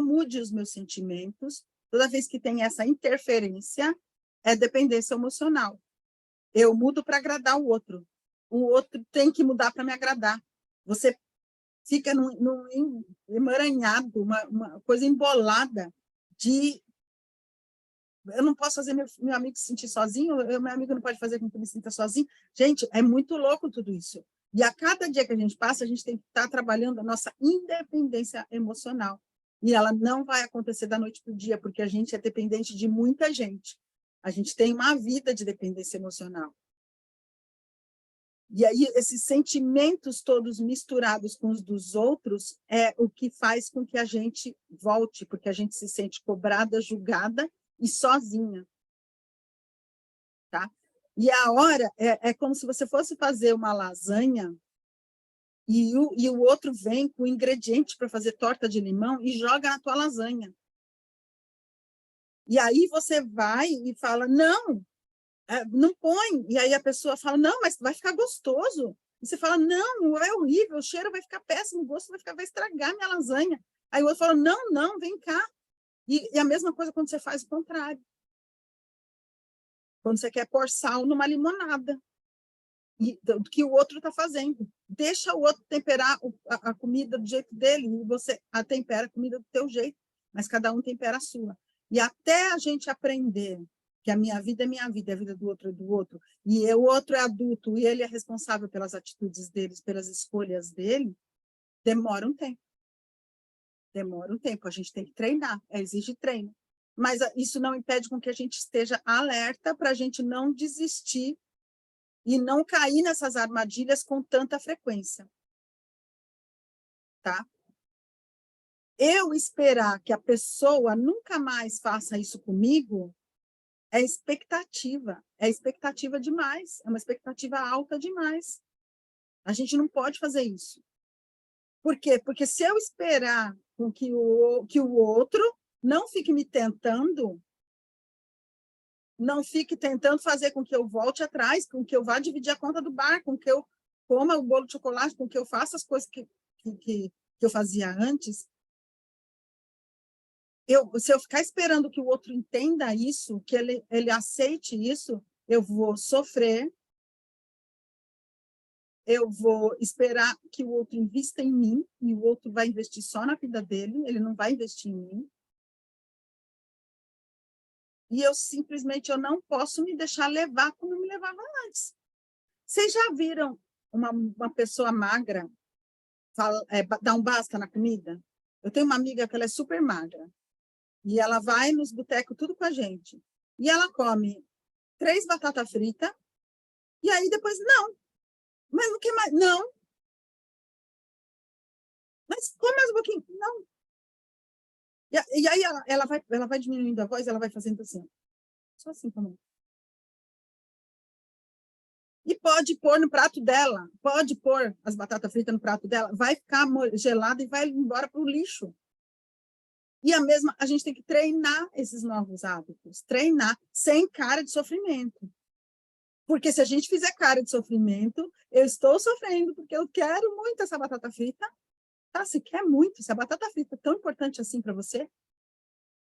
mude os meus sentimentos, toda vez que tem essa interferência, é dependência emocional. Eu mudo para agradar o outro tem que mudar para me agradar. Você fica num emaranhado, uma coisa embolada de eu não posso fazer meu amigo se sentir sozinho, meu amigo não pode fazer com que eu me sinta sozinho. Gente, é muito louco tudo isso. E a cada dia que a gente passa, a gente tem que estar trabalhando a nossa independência emocional. E ela não vai acontecer da noite para o dia, porque a gente é dependente de muita gente. A gente tem uma vida de dependência emocional. E aí, esses sentimentos todos misturados com os dos outros é o que faz com que a gente volte, porque a gente se sente cobrada, julgada, e sozinha, tá? E a hora é como se você fosse fazer uma lasanha e o outro vem com ingrediente para fazer torta de limão e joga na tua lasanha. E aí você vai e fala, não põe. E aí a pessoa fala, não, mas vai ficar gostoso. E você fala, não, é horrível, o cheiro vai ficar péssimo, o gosto vai estragar minha lasanha. Aí o outro fala, não, vem cá. E a mesma coisa quando você faz o contrário. Quando você quer pôr sal numa limonada, do que o outro está fazendo. Deixa o outro temperar a comida do jeito dele, e você tempera a comida do teu jeito, mas cada um tempera a sua. E até a gente aprender que a minha vida é minha vida, a vida do outro é do outro, e o outro é adulto, e ele é responsável pelas atitudes deles, pelas escolhas dele, demora um tempo. Demora um tempo, a gente tem que treinar, exige treino. Mas isso não impede com que a gente esteja alerta para a gente não desistir e não cair nessas armadilhas com tanta frequência. Tá? Eu esperar que a pessoa nunca mais faça isso comigo é expectativa demais, é uma expectativa alta demais. A gente não pode fazer isso. Por quê? Porque se eu esperar com que o outro não fique me tentando, não fique tentando fazer com que eu volte atrás, com que eu vá dividir a conta do bar, com que eu coma o bolo de chocolate, com que eu faça as coisas que eu fazia antes, se eu ficar esperando que o outro entenda isso, que ele aceite isso, eu vou sofrer, eu vou esperar que o outro invista em mim, e o outro vai investir só na vida dele, ele não vai investir em mim. E eu não posso me deixar levar como eu me levava antes. Vocês já viram uma pessoa magra dar um basta na comida? Eu tenho uma amiga que ela é super magra, e ela vai nos botecos tudo com a gente. E ela come 3 batatas fritas, e aí depois, não, mas não quer mais, não, mas come mais um pouquinho, não. E aí ela vai diminuindo a voz, ela vai fazendo assim, só assim como. E pode pôr no prato dela, pode pôr as batatas fritas no prato dela, vai ficar gelada e vai embora para o lixo. E a gente tem que treinar esses novos hábitos, treinar sem cara de sofrimento. Porque se a gente fizer cara de sofrimento, eu estou sofrendo porque eu quero muito essa batata frita. Tá? Se quer muito, se a batata frita é tão importante assim para você,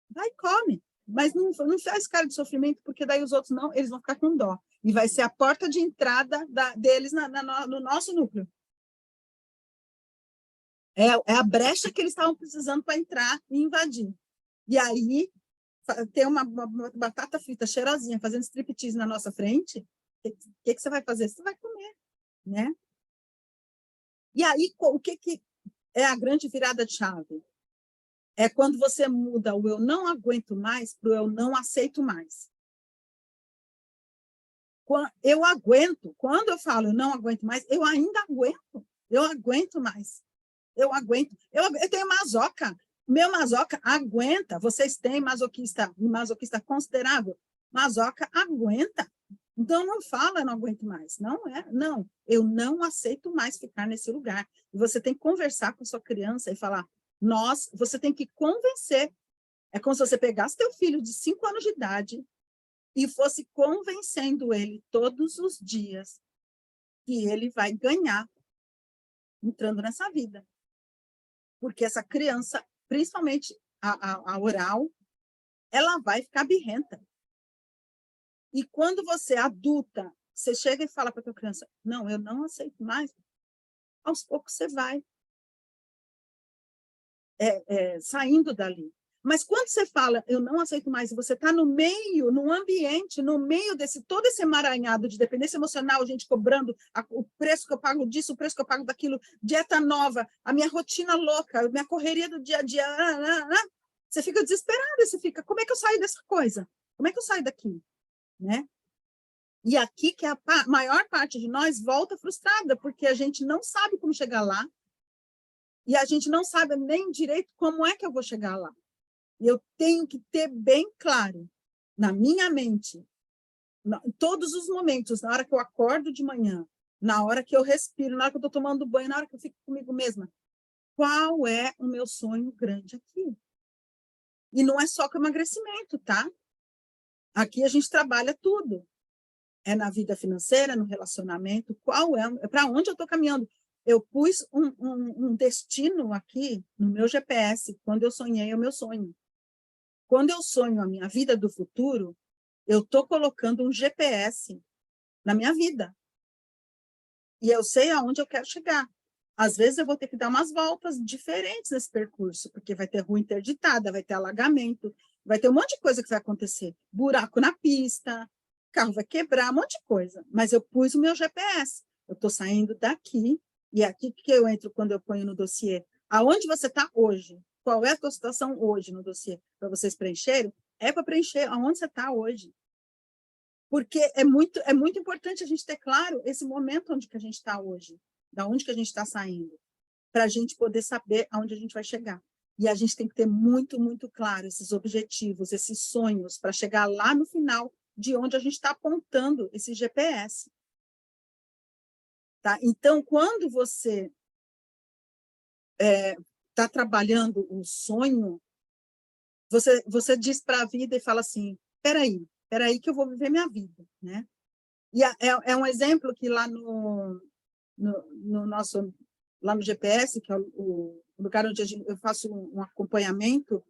vai e come. Mas não faz cara de sofrimento, porque daí os outros não, eles vão ficar com dó. E vai ser a porta de entrada deles no nosso núcleo. É a brecha que eles estavam precisando para entrar e invadir. E aí, ter uma batata frita cheirosinha, fazendo striptease na nossa frente, o que você vai fazer? Você vai comer, né? E aí, o que é a grande virada de chave? É quando você muda o eu não aguento mais para o eu não aceito mais. Eu aguento. Quando eu falo eu não aguento mais, eu ainda aguento. Eu aguento mais. Eu aguento. Eu tenho masoca. Meu masoca aguenta. Vocês têm masoquista considerável. Masoca aguenta. Então, não fala, eu não aguento mais. Não é, não. Eu não aceito mais ficar nesse lugar. E você tem que conversar com a sua criança e falar, você tem que convencer. É como se você pegasse teu filho de 5 anos de idade e fosse convencendo ele todos os dias que ele vai ganhar entrando nessa vida. Porque essa criança, principalmente a oral, ela vai ficar birrenta. E quando você é adulta, você chega e fala para a tua criança, não, eu não aceito mais, aos poucos você vai saindo dali. Mas quando você fala, eu não aceito mais, e você está no meio, no ambiente, no meio desse todo esse emaranhado de dependência emocional, gente cobrando o preço que eu pago disso, o preço que eu pago daquilo, dieta nova, a minha rotina louca, a minha correria do dia a dia, você fica desesperado, você fica, como é que eu saio dessa coisa? Como é que eu saio daqui? Né? E aqui que a maior parte de nós volta frustrada, porque a gente não sabe como chegar lá, e a gente não sabe nem direito como é que eu vou chegar lá. E eu tenho que ter bem claro, na minha mente, em todos os momentos, na hora que eu acordo de manhã, na hora que eu respiro, na hora que eu estou tomando banho, na hora que eu fico comigo mesma, qual é o meu sonho grande aqui? E não é só com emagrecimento, tá? Aqui a gente trabalha tudo. É na vida financeira, no relacionamento, para onde eu estou caminhando? Eu pus um destino aqui no meu GPS, quando eu sonhei o meu sonho. Quando eu sonho a minha vida do futuro, eu estou colocando um GPS na minha vida. E eu sei aonde eu quero chegar. Às vezes eu vou ter que dar umas voltas diferentes nesse percurso, porque vai ter rua interditada, vai ter alagamento, vai ter um monte de coisa que vai acontecer. Buraco na pista, carro vai quebrar, um monte de coisa. Mas eu pus o meu GPS. Eu estou saindo daqui, e é aqui que eu entro quando eu ponho no dossiê. Aonde você está hoje? Qual é a tua situação hoje no dossiê? Para vocês preencherem? É para preencher aonde você está hoje. Porque é muito importante a gente ter claro esse momento onde que a gente está hoje, da onde que a gente está saindo, para a gente poder saber aonde a gente vai chegar. E a gente tem que ter muito, muito claro esses objetivos, esses sonhos, para chegar lá no final de onde a gente está apontando esse GPS. Tá? Então, quando você está trabalhando o sonho, você diz para a vida e fala assim, espera aí que eu vou viver minha vida, né? E é um exemplo que lá no nosso, lá no GPS, que é o lugar onde eu faço um acompanhamento,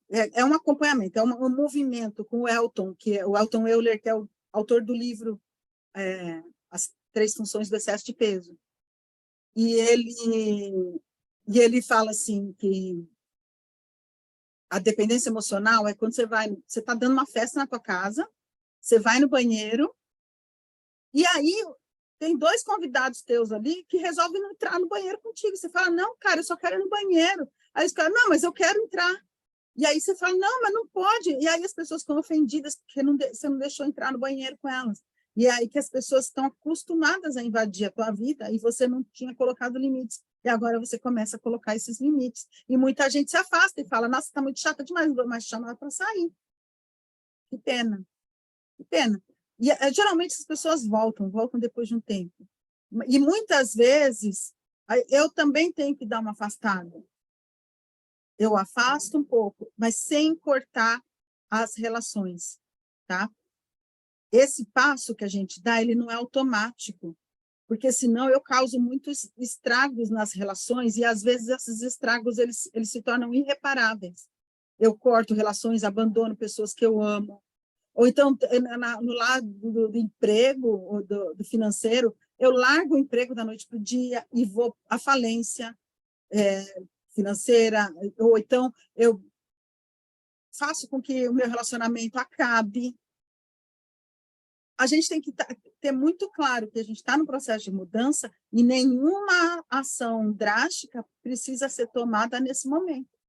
é um acompanhamento, é um movimento com o Elton, que é o Elton Euler, que é o autor do livro As Três Funções do Excesso de Peso. E ele fala assim que a dependência emocional é quando você está dando uma festa na tua casa, você vai no banheiro, e aí tem dois convidados teus ali que resolvem não entrar no banheiro contigo. Você fala, não, cara, eu só quero ir no banheiro. Aí eles falam, não, mas eu quero entrar. E aí você fala, não, mas não pode. E aí as pessoas ficam ofendidas porque você não deixou entrar no banheiro com elas. E é aí que as pessoas estão acostumadas a invadir a tua vida e você não tinha colocado limites. E agora você começa a colocar esses limites. E muita gente se afasta e fala, nossa, está muito chata demais, não vou mais chamar para sair. Que pena, que pena. E geralmente as pessoas voltam depois de um tempo. E muitas vezes eu também tenho que dar uma afastada. Eu afasto um pouco, mas sem cortar as relações, tá? Esse passo que a gente dá, ele não é automático, porque senão eu causo muitos estragos nas relações e às vezes esses estragos eles se tornam irreparáveis. Eu corto relações, abandono pessoas que eu amo, ou então no lado do emprego ou do financeiro, eu largo o emprego da noite para o dia e vou à falência financeira, ou então eu faço com que o meu relacionamento acabe. A gente tem que ter muito claro que a gente está no processo de mudança e nenhuma ação drástica precisa ser tomada nesse momento.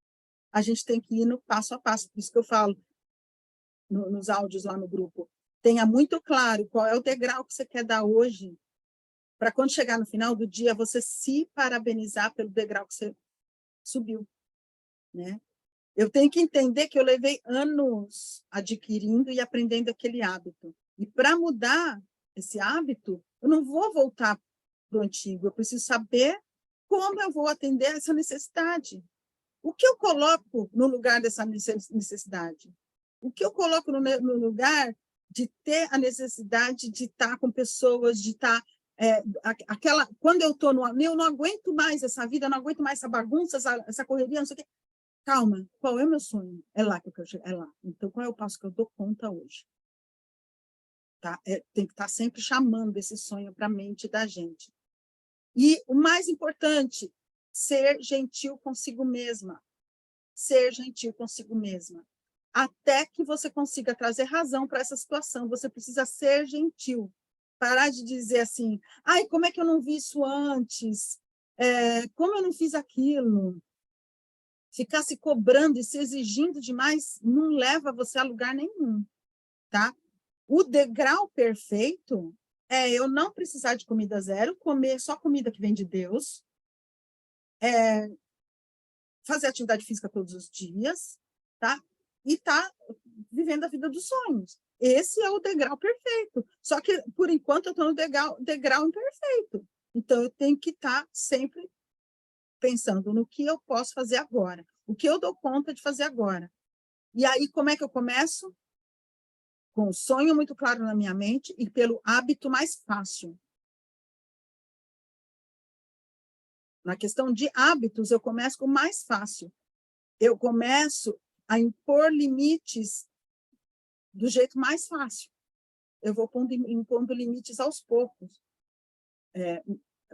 A gente tem que ir no passo a passo. Por isso que eu falo nos áudios lá no grupo. Tenha muito claro qual é o degrau que você quer dar hoje, para quando chegar no final do dia, você se parabenizar pelo degrau que você subiu, né? Eu tenho que entender que eu levei anos adquirindo e aprendendo aquele hábito. E para mudar esse hábito, eu não vou voltar para o antigo, eu preciso saber como eu vou atender essa necessidade. O que eu coloco no lugar dessa necessidade? O que eu coloco no lugar de ter a necessidade de estar com pessoas, de estar quando eu estou eu não aguento mais essa vida, eu não aguento mais essa bagunça, essa correria, não sei o quê. Calma, qual é o meu sonho? É lá que eu quero chegar, é lá. Então, qual é o passo que eu dou conta hoje? Tá? Tem que estar sempre chamando esse sonho para a mente da gente. E o mais importante, ser gentil consigo mesma. Ser gentil consigo mesma. Até que você consiga trazer razão para essa situação, você precisa ser gentil. Parar de dizer assim, ai, como é que eu não vi isso antes? Como eu não fiz aquilo? Ficar se cobrando e se exigindo demais não leva você a lugar nenhum, tá? O degrau perfeito é eu não precisar de comida zero, comer só comida que vem de Deus, fazer atividade física todos os dias, tá? E tá vivendo a vida dos sonhos. Esse é o degrau perfeito. Só que, por enquanto, eu estou no degrau imperfeito. Então, eu tenho que estar sempre pensando no que eu posso fazer agora, o que eu dou conta de fazer agora. E aí, como é que eu começo? Com o sonho muito claro na minha mente e pelo hábito mais fácil. Na questão de hábitos, eu começo com o mais fácil. Eu começo a impor limites do jeito mais fácil. Eu vou impondo limites aos poucos.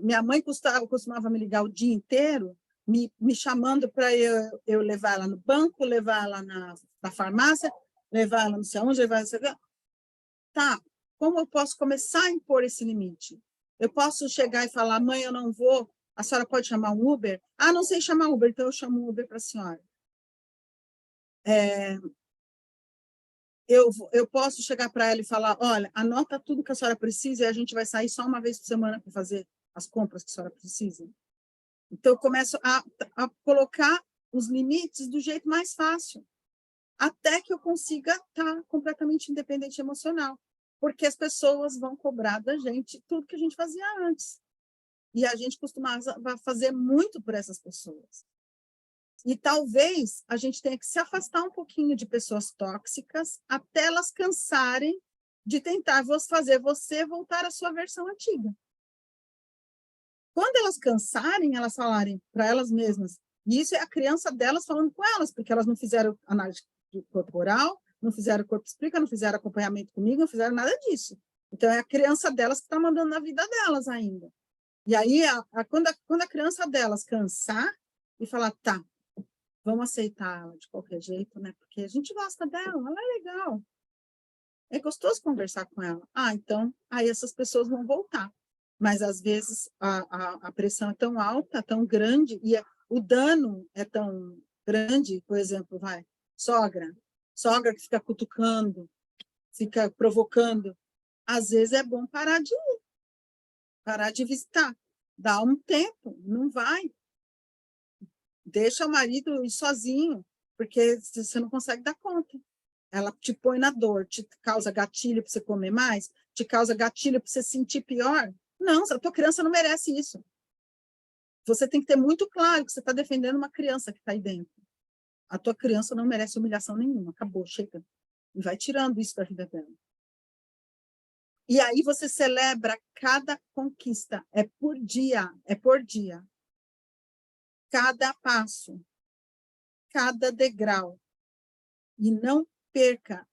Minha mãe costumava me ligar o dia inteiro, me chamando para eu levar ela no banco, levar ela na farmácia, levar ela não sei onde, levar ela... Tá, como eu posso começar a impor esse limite? Eu posso chegar e falar, mãe, eu não vou, a senhora pode chamar um Uber? Ah, não sei chamar Uber, então eu chamo um Uber para a senhora. Eu posso chegar para ela e falar, olha, anota tudo que a senhora precisa e a gente vai sair só uma vez por semana para fazer as compras que a senhora precisa. Então, eu começo a colocar os limites do jeito mais fácil, até que eu consiga estar completamente independente emocional, porque as pessoas vão cobrar da gente tudo que a gente fazia antes. E a gente costumava fazer muito por essas pessoas. E talvez a gente tenha que se afastar um pouquinho de pessoas tóxicas até elas cansarem de tentar fazer você voltar à sua versão antiga. Quando elas cansarem, elas falarem para elas mesmas, e isso é a criança delas falando com elas, porque elas não fizeram análise corporal, não fizeram corpo explica, não fizeram acompanhamento comigo, não fizeram nada disso. Então, é a criança delas que está mandando na vida delas ainda. E aí, quando a criança delas cansar e falar, tá, vamos aceitar ela de qualquer jeito, né? Porque a gente gosta dela, ela é legal. É gostoso conversar com ela. Ah, então, aí essas pessoas vão voltar. Mas, às vezes, a pressão é tão alta, tão grande, e o dano é tão grande, por exemplo, sogra que fica cutucando, fica provocando. Às vezes é bom parar de visitar. Dá um tempo, não vai. Deixa o marido ir sozinho, porque você não consegue dar conta. Ela te põe na dor, te causa gatilho para você comer mais, te causa gatilho para você sentir pior. Não, a tua criança não merece isso. Você tem que ter muito claro que você está defendendo uma criança que está aí dentro. A tua criança não merece humilhação nenhuma. Acabou, chega. E vai tirando isso da vida dela. E aí você celebra cada conquista. É por dia, é por dia. Cada passo, cada degrau. E não perca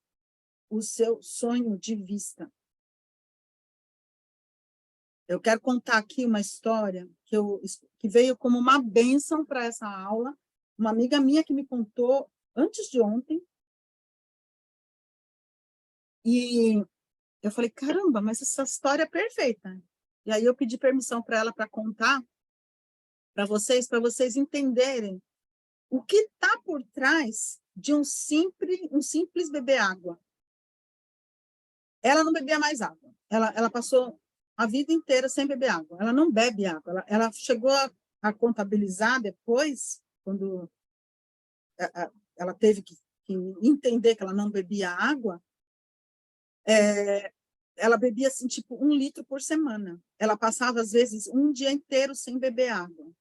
o seu sonho de vista. Eu quero contar aqui uma história que veio como uma bênção para essa aula. Uma amiga minha que me contou antes de ontem. E eu falei, caramba, mas essa história é perfeita. E aí eu pedi permissão para ela para contar para vocês entenderem o que está por trás de um simples beber água. Ela não bebia mais água. Ela passou a vida inteira sem beber água. Ela não bebe água. Ela chegou a contabilizar depois, quando ela teve que entender que ela não bebia água, ela bebia assim, tipo 1 litro por semana. Ela passava, às vezes, um dia inteiro sem beber água.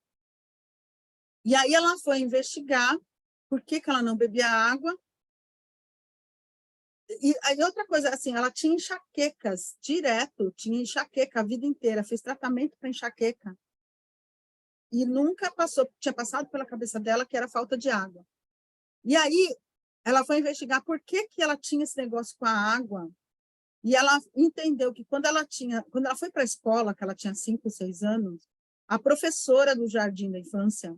E aí ela foi investigar por que ela não bebia água. E aí outra coisa, assim, ela tinha enxaquecas direto, tinha enxaqueca a vida inteira, fez tratamento para enxaqueca. E nunca tinha passado pela cabeça dela que era falta de água. E aí ela foi investigar por que ela tinha esse negócio com a água. E ela entendeu que quando ela foi para a escola, que ela tinha 5, 6 anos, a professora do jardim da infância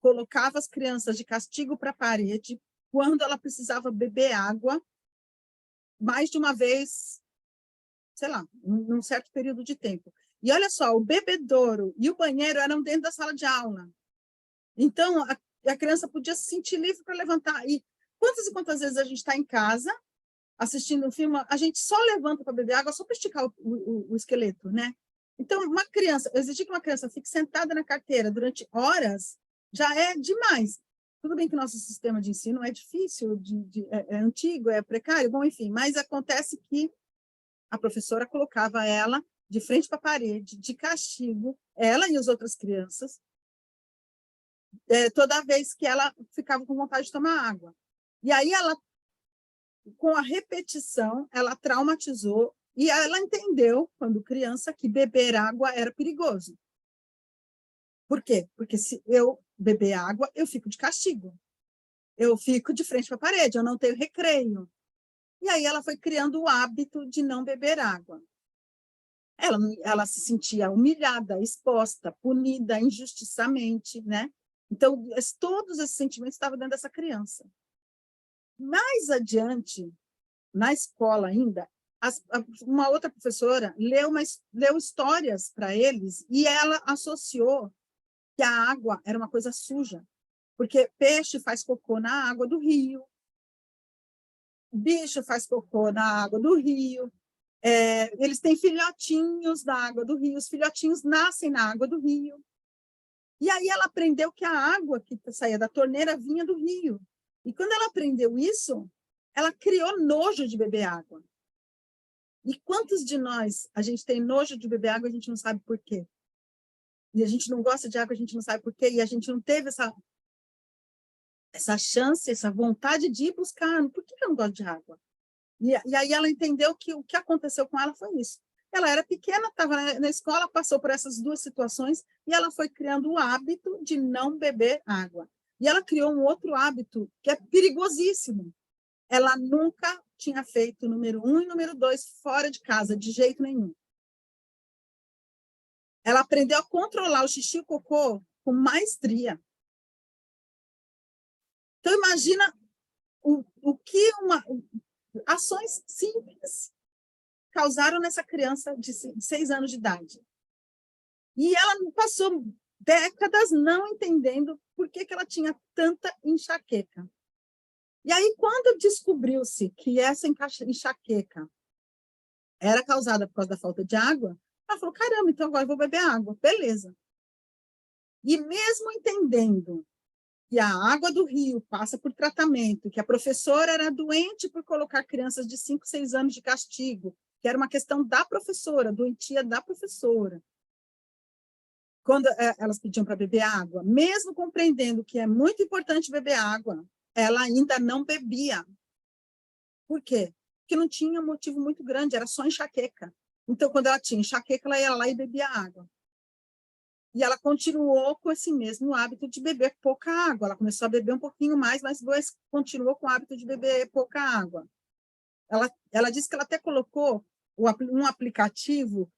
colocava as crianças de castigo para a parede quando ela precisava beber água mais de uma vez, sei lá, num certo período de tempo. E olha só, o bebedouro e o banheiro eram dentro da sala de aula. Então, a criança podia se sentir livre para levantar. E quantas vezes a gente está em casa, assistindo um filme, a gente só levanta para beber água só para esticar o esqueleto, né? Então, exigir que uma criança fique sentada na carteira durante horas já é demais. Tudo bem que o nosso sistema de ensino é difícil, é antigo, é precário, bom, enfim, mas acontece que a professora colocava ela de frente para a parede, de castigo, ela e as outras crianças, toda vez que ela ficava com vontade de tomar água. E aí ela, com a repetição, ela traumatizou e ela entendeu, quando criança, que beber água era perigoso. Por quê? Porque se eu beber água, eu fico de castigo. Eu fico de frente para a parede, eu não tenho recreio. E aí ela foi criando o hábito de não beber água. Ela se sentia humilhada, exposta, punida injustiçamente, né? Então, todos esses sentimentos estavam dentro dessa criança. Mais adiante, na escola ainda, uma outra professora leu histórias para eles e ela associou que a água era uma coisa suja, porque peixe faz cocô na água do rio, bicho faz cocô na água do rio, eles têm filhotinhos na água do rio, os filhotinhos nascem na água do rio. E aí ela aprendeu que a água que saía da torneira vinha do rio. E quando ela aprendeu isso, ela criou nojo de beber água. E quantos de nós a gente tem nojo de beber água e a gente não sabe por quê? E a gente não gosta de água, a gente não sabe por quê, e a gente não teve essa chance, essa vontade de ir buscar. Por que eu não gosto de água? E aí ela entendeu que o que aconteceu com ela foi isso. Ela era pequena, estava na escola, passou por essas duas situações e ela foi criando o hábito de não beber água. E ela criou um outro hábito que é perigosíssimo. Ela nunca tinha feito número 1 e número 2 fora de casa, de jeito nenhum. Ela aprendeu a controlar o xixi e o cocô com maestria. Então, imagina o que ações simples causaram nessa criança de 6 anos de idade. E ela passou décadas não entendendo por que ela tinha tanta enxaqueca. E aí, quando descobriu-se que essa enxaqueca era causada por causa da falta de água, ela falou, caramba, então agora eu vou beber água. Beleza. E mesmo entendendo que a água do rio passa por tratamento, que a professora era doente por colocar crianças de 5, 6 anos de castigo, que era uma questão da professora, doentia da professora. Quando elas pediam para beber água, mesmo compreendendo que é muito importante beber água, ela ainda não bebia. Por quê? Porque não tinha motivo muito grande, era só enxaqueca. Então, quando ela tinha enxaqueca, ela ia lá e bebia água. E ela continuou com esse mesmo hábito de beber pouca água. Ela começou a beber um pouquinho mais, mas depois continuou com o hábito de beber pouca água. Ela disse que ela até colocou um aplicativo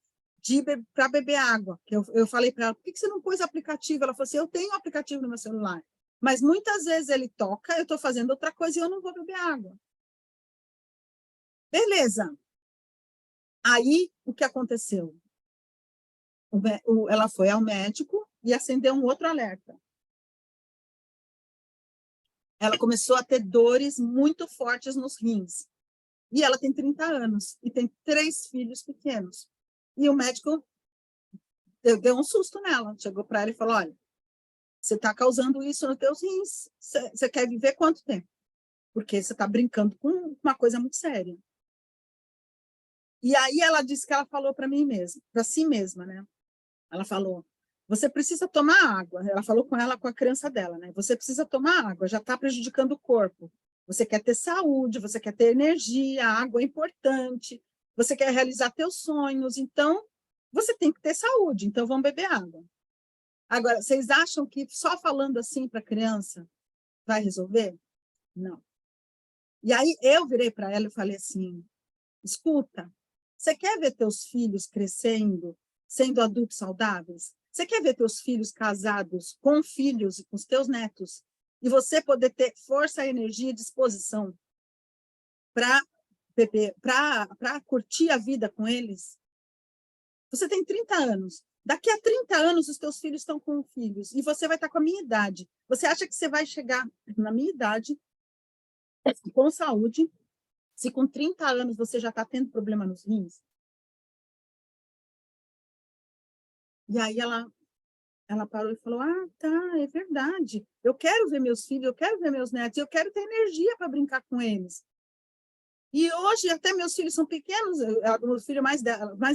para beber água. Eu falei para ela, por que você não pôs aplicativo? Ela falou assim, eu tenho um aplicativo no meu celular, mas muitas vezes ele toca, eu estou fazendo outra coisa e eu não vou beber água. Beleza. Aí, o que aconteceu? Ela foi ao médico e acendeu um outro alerta. Ela começou a ter dores muito fortes nos rins. E ela tem 30 anos e tem 3 filhos pequenos. E o médico deu um susto nela, chegou para ela e falou, olha, você está causando isso nos teus rins, você quer viver quanto tempo? Porque você está brincando com uma coisa muito séria. E aí ela disse que ela falou para mim mesma, para si mesma, né? Ela falou, você precisa tomar água. Ela falou com ela, com a criança dela, né? Você precisa tomar água, já está prejudicando o corpo. Você quer ter saúde, você quer ter energia, a água é importante, você quer realizar teus sonhos, então você tem que ter saúde, então vamos beber água. Agora, vocês acham que só falando assim para a criança vai resolver? Não. E aí eu virei para ela e falei assim, escuta, você quer ver teus filhos crescendo, sendo adultos saudáveis? Você quer ver teus filhos casados com filhos e com os teus netos? E você poder ter força, energia e disposição para curtir a vida com eles? Você tem 30 anos. Daqui a 30 anos, os teus filhos estão com filhos. E você vai estar com a minha idade. Você acha que você vai chegar na minha idade, com saúde, se com 30 anos você já está tendo problema nos rins? E aí ela parou e falou, ah, tá, é verdade. Eu quero ver meus filhos, eu quero ver meus netos, eu quero ter energia para brincar com eles. E hoje, até meus filhos são pequenos, o filho mais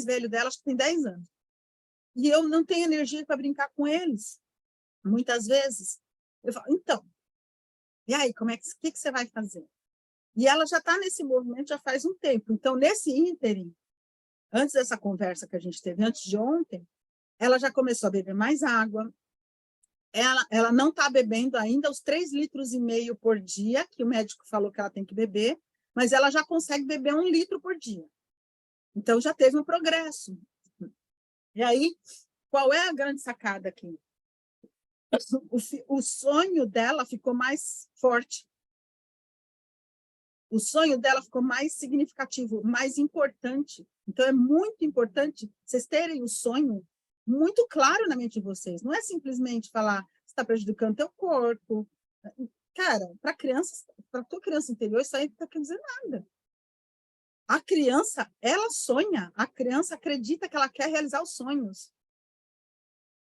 velho dela, acho que tem 10 anos. E eu não tenho energia para brincar com eles, muitas vezes. Eu falo, então, e aí, que você vai fazer? E ela já está nesse movimento já faz um tempo. Então, nesse ínterim, antes dessa conversa que a gente teve, antes de ontem, ela já começou a beber mais água. Ela não está bebendo ainda os 3,5 litros por dia, que o médico falou que ela tem que beber, mas ela já consegue beber 1 litro por dia. Então, já teve um progresso. E aí, qual é a grande sacada aqui? O sonho dela ficou mais forte. O sonho dela ficou mais significativo, mais importante. Então, é muito importante vocês terem o sonho muito claro na mente de vocês. Não é simplesmente falar que está prejudicando teu corpo. Cara, para tua criança interior, isso aí não quer dizer nada. A criança, ela sonha. A criança acredita que ela quer realizar os sonhos.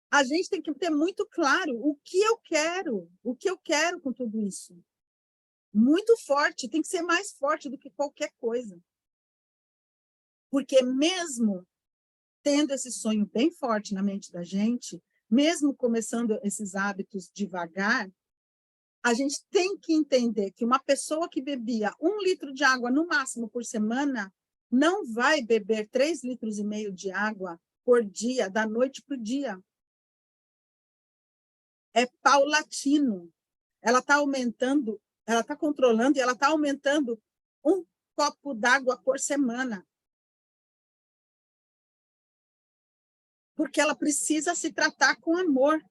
A gente tem que ter muito claro o que eu quero com tudo isso. Muito forte, tem que ser mais forte do que qualquer coisa. Porque mesmo tendo esse sonho bem forte na mente da gente, mesmo começando esses hábitos devagar, a gente tem que entender que uma pessoa que bebia 1 litro de água no máximo por semana não vai beber 3,5 litros de água por dia, da noite para o dia. É paulatino. Ela está aumentando, ela está controlando e ela está aumentando 1 copo d'água por semana. Porque ela precisa se tratar com amor.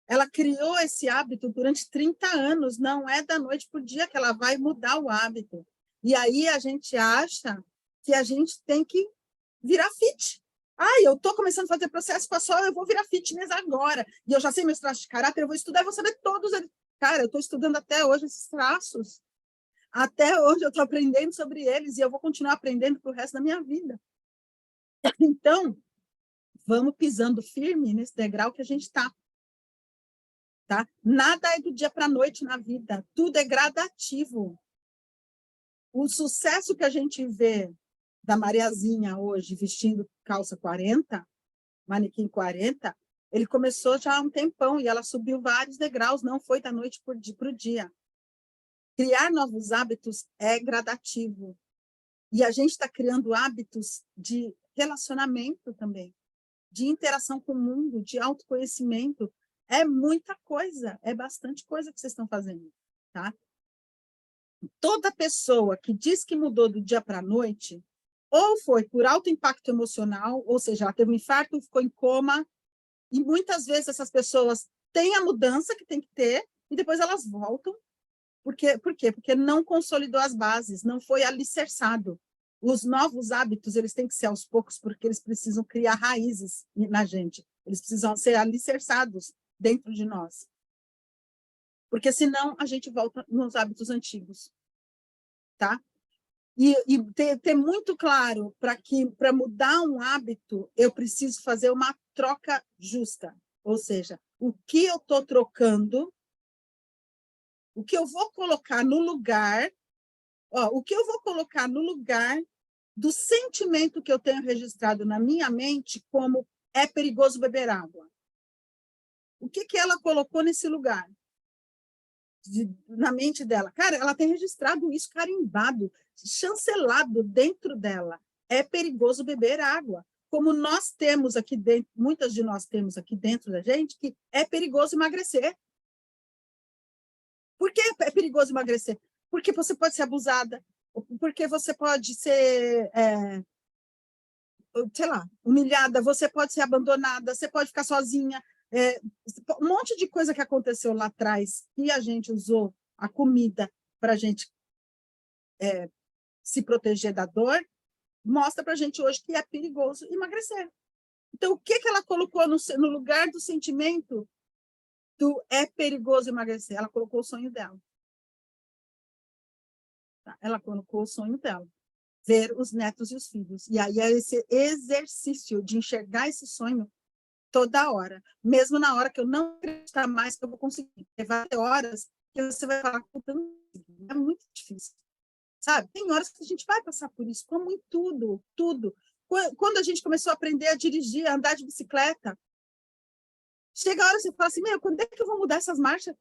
Ela criou esse hábito durante 30 anos, não é da noite para o dia que ela vai mudar o hábito. E aí a gente acha que a gente tem que virar fit. Eu estou começando a fazer processo com a Sol, eu vou virar fitness agora. E eu já sei meus traços de caráter, eu vou estudar, eu vou saber todos eles. Cara, eu estou estudando até hoje esses traços. Até hoje eu estou aprendendo sobre eles e eu vou continuar aprendendo para o resto da minha vida. Então, vamos pisando firme nesse degrau que a gente está. Tá? Nada é do dia para a noite na vida, tudo é gradativo. O sucesso que a gente vê da Mariazinha hoje vestindo calça 40, manequim 40, ele começou já há um tempão e ela subiu vários degraus, não foi da noite para o dia. Criar novos hábitos é gradativo. E a gente está criando hábitos de relacionamento também, de interação com o mundo, de autoconhecimento. É muita coisa, é bastante coisa que vocês estão fazendo, tá? Toda pessoa que diz que mudou do dia para a noite, ou foi por alto impacto emocional, ou seja, ela teve um infarto, ficou em coma, e muitas vezes essas pessoas têm a mudança que tem que ter, e depois elas voltam. Por quê? Porque não consolidou as bases, não foi alicerçado. Os novos hábitos, eles têm que ser aos poucos, porque eles precisam criar raízes na gente. Eles precisam ser alicerçados dentro de nós. Porque senão a gente volta nos hábitos antigos. Tá? E ter muito claro para mudar um hábito, eu preciso fazer uma troca justa. Ou seja, o que eu estou trocando, o que eu vou colocar no lugar, o que eu vou colocar no lugar do sentimento que eu tenho registrado na minha mente como é perigoso beber água. O que ela colocou nesse lugar? Na mente dela. Cara, ela tem registrado isso carimbado, chancelado dentro dela. É perigoso beber água. Como nós temos aqui dentro, muitas de nós temos aqui dentro da gente, que é perigoso emagrecer. Por que é perigoso emagrecer? Porque você pode ser abusada, porque você pode ser, sei lá, humilhada, você pode ser abandonada, você pode ficar sozinha. Um monte de coisa que aconteceu lá atrás e a gente usou a comida para a gente se proteger da dor, mostra para a gente hoje que é perigoso emagrecer. Então, o que ela colocou no lugar do sentimento do é perigoso emagrecer? Ela colocou o sonho dela. Tá? Ela colocou o sonho dela. Ver os netos e os filhos. E aí é esse exercício de enxergar esse sonho toda hora, mesmo na hora que eu não acreditar mais que eu vou conseguir. Vai ter horas que você vai falar, é muito difícil, sabe? Tem horas que a gente vai passar por isso, como em tudo, tudo. Quando a gente começou a aprender a dirigir, a andar de bicicleta, chega a hora que você fala assim, quando é que eu vou mudar essas marchas?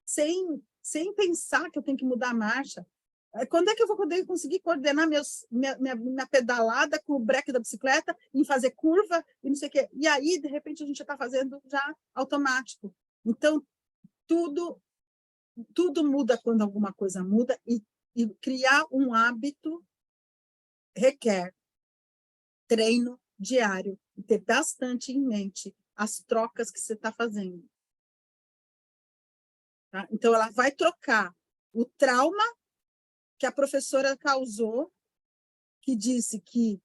Sem pensar que eu tenho que mudar a marcha. Quando é que eu vou poder conseguir coordenar minha pedalada com o breque da bicicleta, em fazer curva e não sei o quê? E aí, de repente, a gente já está fazendo já automático. Então, tudo muda quando alguma coisa muda e criar um hábito requer treino diário e ter bastante em mente as trocas que você está fazendo. Tá? Então, ela vai trocar o trauma que a professora causou, que disse que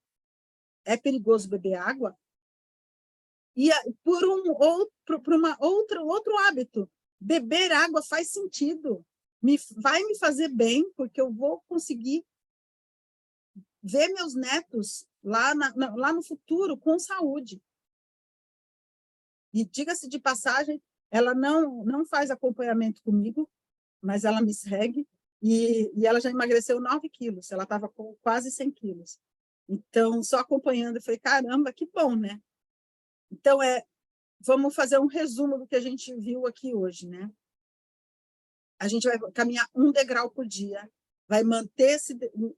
é perigoso beber água, e por outro hábito. Beber água faz sentido, vai me fazer bem, porque eu vou conseguir ver meus netos lá no futuro com saúde. E, diga-se de passagem, ela não faz acompanhamento comigo, mas ela me segue, e ela já emagreceu 9 quilos, ela estava com quase 100 quilos. Então, só acompanhando, eu falei, caramba, que bom, né? Então, vamos fazer um resumo do que a gente viu aqui hoje, né? A gente vai caminhar um degrau por dia, vai manter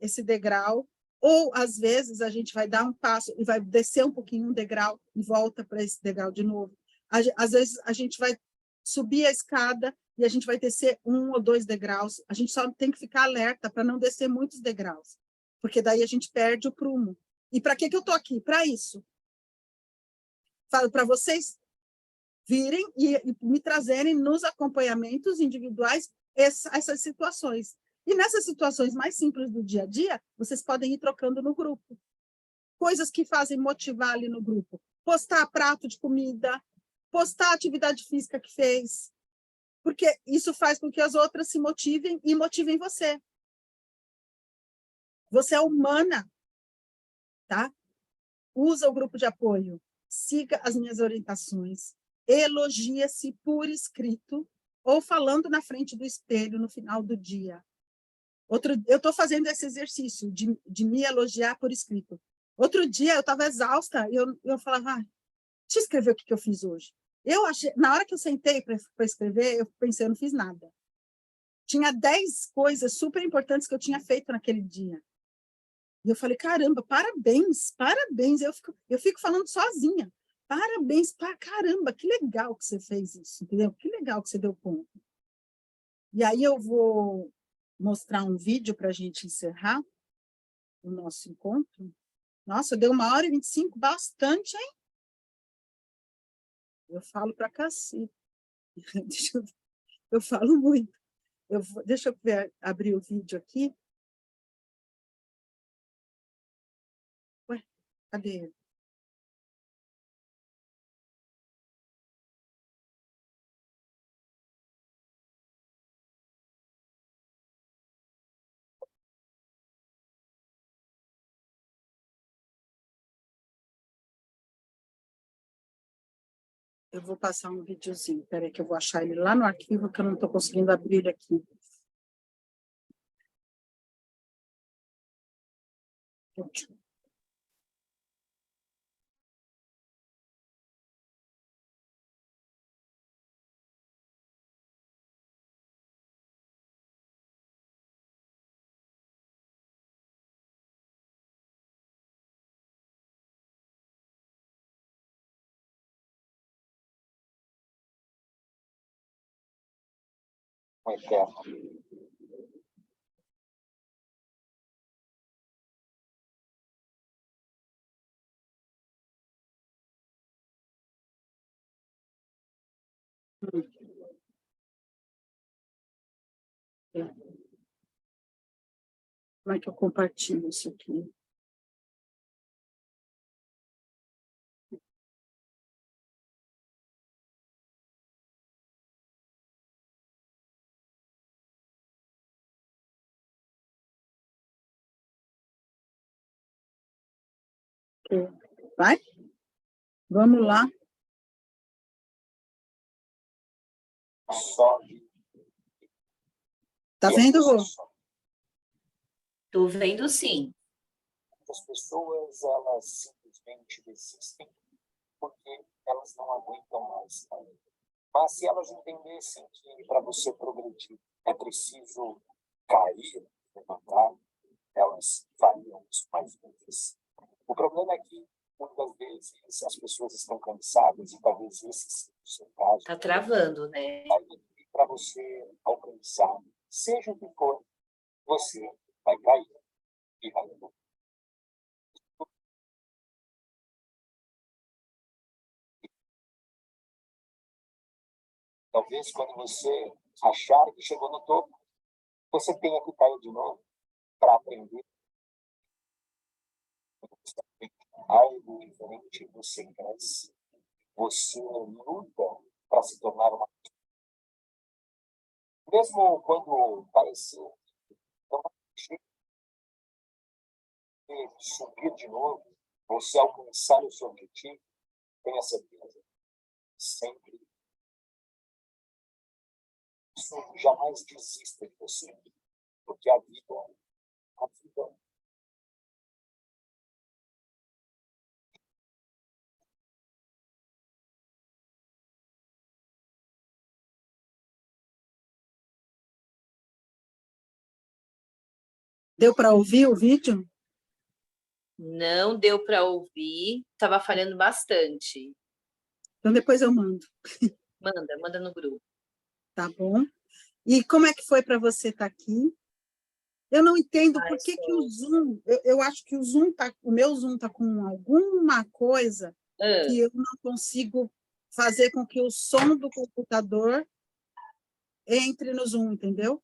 esse degrau Ou, às vezes, a gente vai dar um passo e vai descer um pouquinho um degrau e volta para esse degrau de novo. Às vezes, a gente vai subir a escada e a gente vai descer 1 ou 2 degraus. A gente só tem que ficar alerta para não descer muitos degraus, porque daí a gente perde o prumo. E para que eu estou aqui? Para isso. Falo para vocês virem e me trazerem nos acompanhamentos individuais essas situações. E nessas situações mais simples do dia a dia, vocês podem ir trocando no grupo. Coisas que fazem motivar ali no grupo. Postar prato de comida, postar a atividade física que fez, porque isso faz com que as outras se motivem e motivem você. Você é humana, tá? Usa o grupo de apoio, siga as minhas orientações, elogia-se por escrito ou falando na frente do espelho no final do dia. Eu estou fazendo esse exercício de me elogiar por escrito. Outro dia eu estava exausta e eu falava, deixa eu escrever o que eu fiz hoje. Eu achei, na hora que eu sentei para escrever, eu pensei, eu não fiz nada. Tinha 10 coisas super importantes que eu tinha feito naquele dia. E eu falei, caramba, parabéns, parabéns. Eu fico falando sozinha. Parabéns, caramba, que legal que você fez isso, entendeu? Que legal que você deu conta. E aí eu vou mostrar um vídeo para a gente encerrar o nosso encontro. Nossa, deu 1h25, bastante, hein? Eu falo para cacete. Eu falo muito. Deixa eu abrir o vídeo aqui. Ué, cadê ele? Eu vou passar um videozinho. Espera aí que eu vou achar ele lá no arquivo, que eu não estou conseguindo abrir ele aqui. Como é que eu compartilho isso aqui? Vai? Vamos lá. Tá vendo, Rô? Estou vendo, sim. As pessoas, elas simplesmente desistem porque elas não aguentam mais. Mas se elas entendessem que para você progredir é preciso cair, levantar, elas fariam isso mais vezes. O problema é que, muitas vezes, as pessoas estão cansadas e talvez esse seja o seu caso. Está travando, né? Para você alcançar, seja o que for, você vai cair e vai levantar. Talvez quando você achar que chegou no topo, você tenha que cair de novo para aprender algo diferente. Você cresce, você luta para se tornar uma. Mesmo quando parecer subir de novo, você alcançar o seu objetivo, tenha certeza, sempre. Isso jamais desista de você, porque a vida Deu para ouvir o vídeo? Não deu para ouvir, estava falhando bastante. Então, depois eu mando, Manda no grupo. tá bom? E como é que foi para você estar aqui? Eu não entendo Ai, por que que o Sol. Zoom, eu acho que o meu Zoom está com alguma coisa Ah, que eu não consigo fazer com que o som do computador entre no Zoom, entendeu?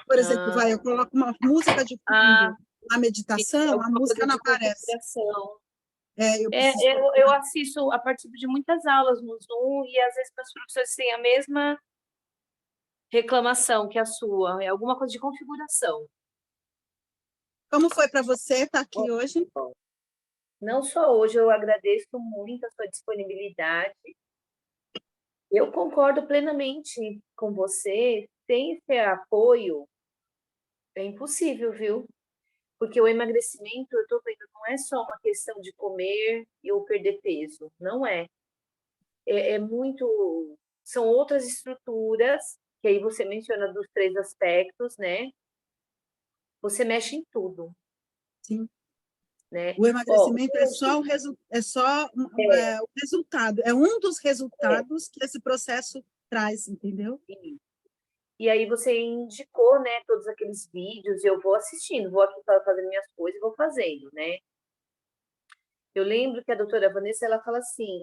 Por exemplo, ah, eu coloco uma música de ah, fundo na meditação, a alguma música coisa não de aparece. configuração. Eu preciso Eu assisto a participo de muitas aulas no Zoom e às vezes meus professores têm a mesma reclamação que a sua, é alguma coisa de configuração. Como foi para você estar aqui hoje? Não só hoje, eu agradeço muito a sua disponibilidade. Eu concordo plenamente com você. Sem esse apoio, é impossível, viu? Porque o emagrecimento, eu estou vendo, não é só uma questão de comer e ou perder peso. Não é. É muito. São outras estruturas, que aí você menciona dos 3 aspectos, né? Você mexe em tudo, Sim. né? O Ó, emagrecimento é, o resultado, é um dos resultados que esse processo traz, entendeu? e aí você indicou, né, todos aqueles vídeos, e eu vou assistindo, vou aqui fazendo minhas coisas e vou fazendo, né? Eu lembro que a doutora Vanessa, ela fala assim,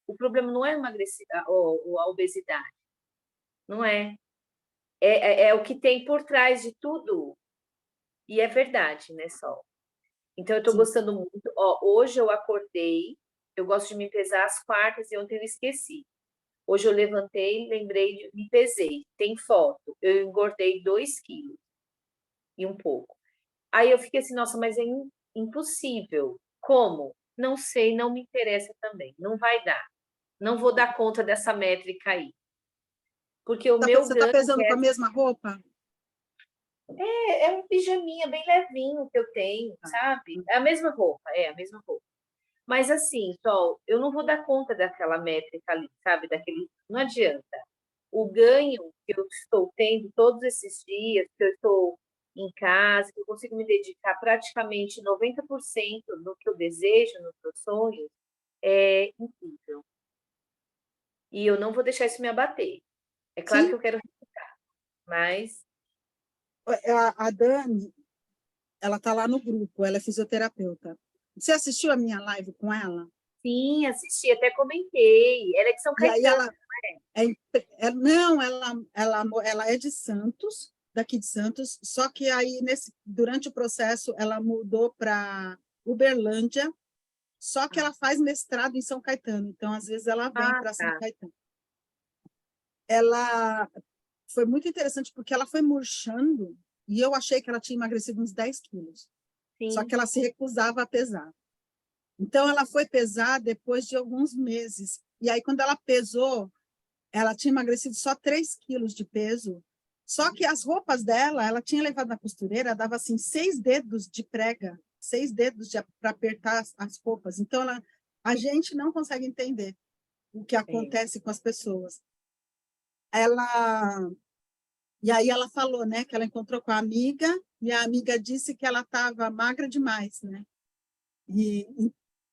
o problema não é emagrecer, a obesidade, não é. É o que tem por trás de tudo. E é verdade, né, Sol? Então, eu estou Sim, gostando muito. Ó, hoje eu acordei, eu gosto de me pesar às quartas e ontem eu esqueci. Hoje eu levantei, lembrei, me pesei. Tem foto. Eu engordei 2 quilos e um pouco. Aí eu fiquei assim, nossa, mas é impossível. Como? Não sei, não me interessa também. Não vai dar. Não vou dar conta dessa métrica aí. Porque o meu você está ganho pesando com a mesma roupa? é um pijaminha bem levinho que eu tenho, Tá. sabe? É a mesma roupa, é a mesma roupa. Mas assim, Sol, eu não vou dar conta daquela métrica ali, sabe? Daquele, não adianta. O ganho que eu estou tendo todos esses dias, que eu estou em casa, que eu consigo me dedicar praticamente 90% no que eu desejo, nos meus sonhos, é incrível. E eu não vou deixar isso me abater. É claro que Sim, eu quero, mas a Dani, ela está lá no grupo, ela é fisioterapeuta. Você assistiu a minha live com ela? sim, assisti, até comentei. Ela é de São E aí Caetano. não, ela é de Santos, daqui de Santos, só que aí durante o processo ela mudou para Uberlândia, só que ela faz mestrado em São Caetano, então às vezes ela vem Ah, para São tá. Caetano. Ela foi muito interessante porque ela foi murchando e eu achei que ela tinha emagrecido uns 10 quilos, só Sim. que ela se recusava a pesar. Então ela foi pesar depois de alguns meses, e aí quando ela pesou, ela tinha emagrecido só 3 quilos de peso, só que as roupas dela, ela tinha levado na costureira, dava assim 6 dedos de prega, 6 dedos para apertar as roupas. Então, a gente não consegue entender o que É. acontece com as pessoas. Ela, e aí ela falou, né, que ela encontrou com a amiga, e a amiga disse que ela estava magra demais, né? E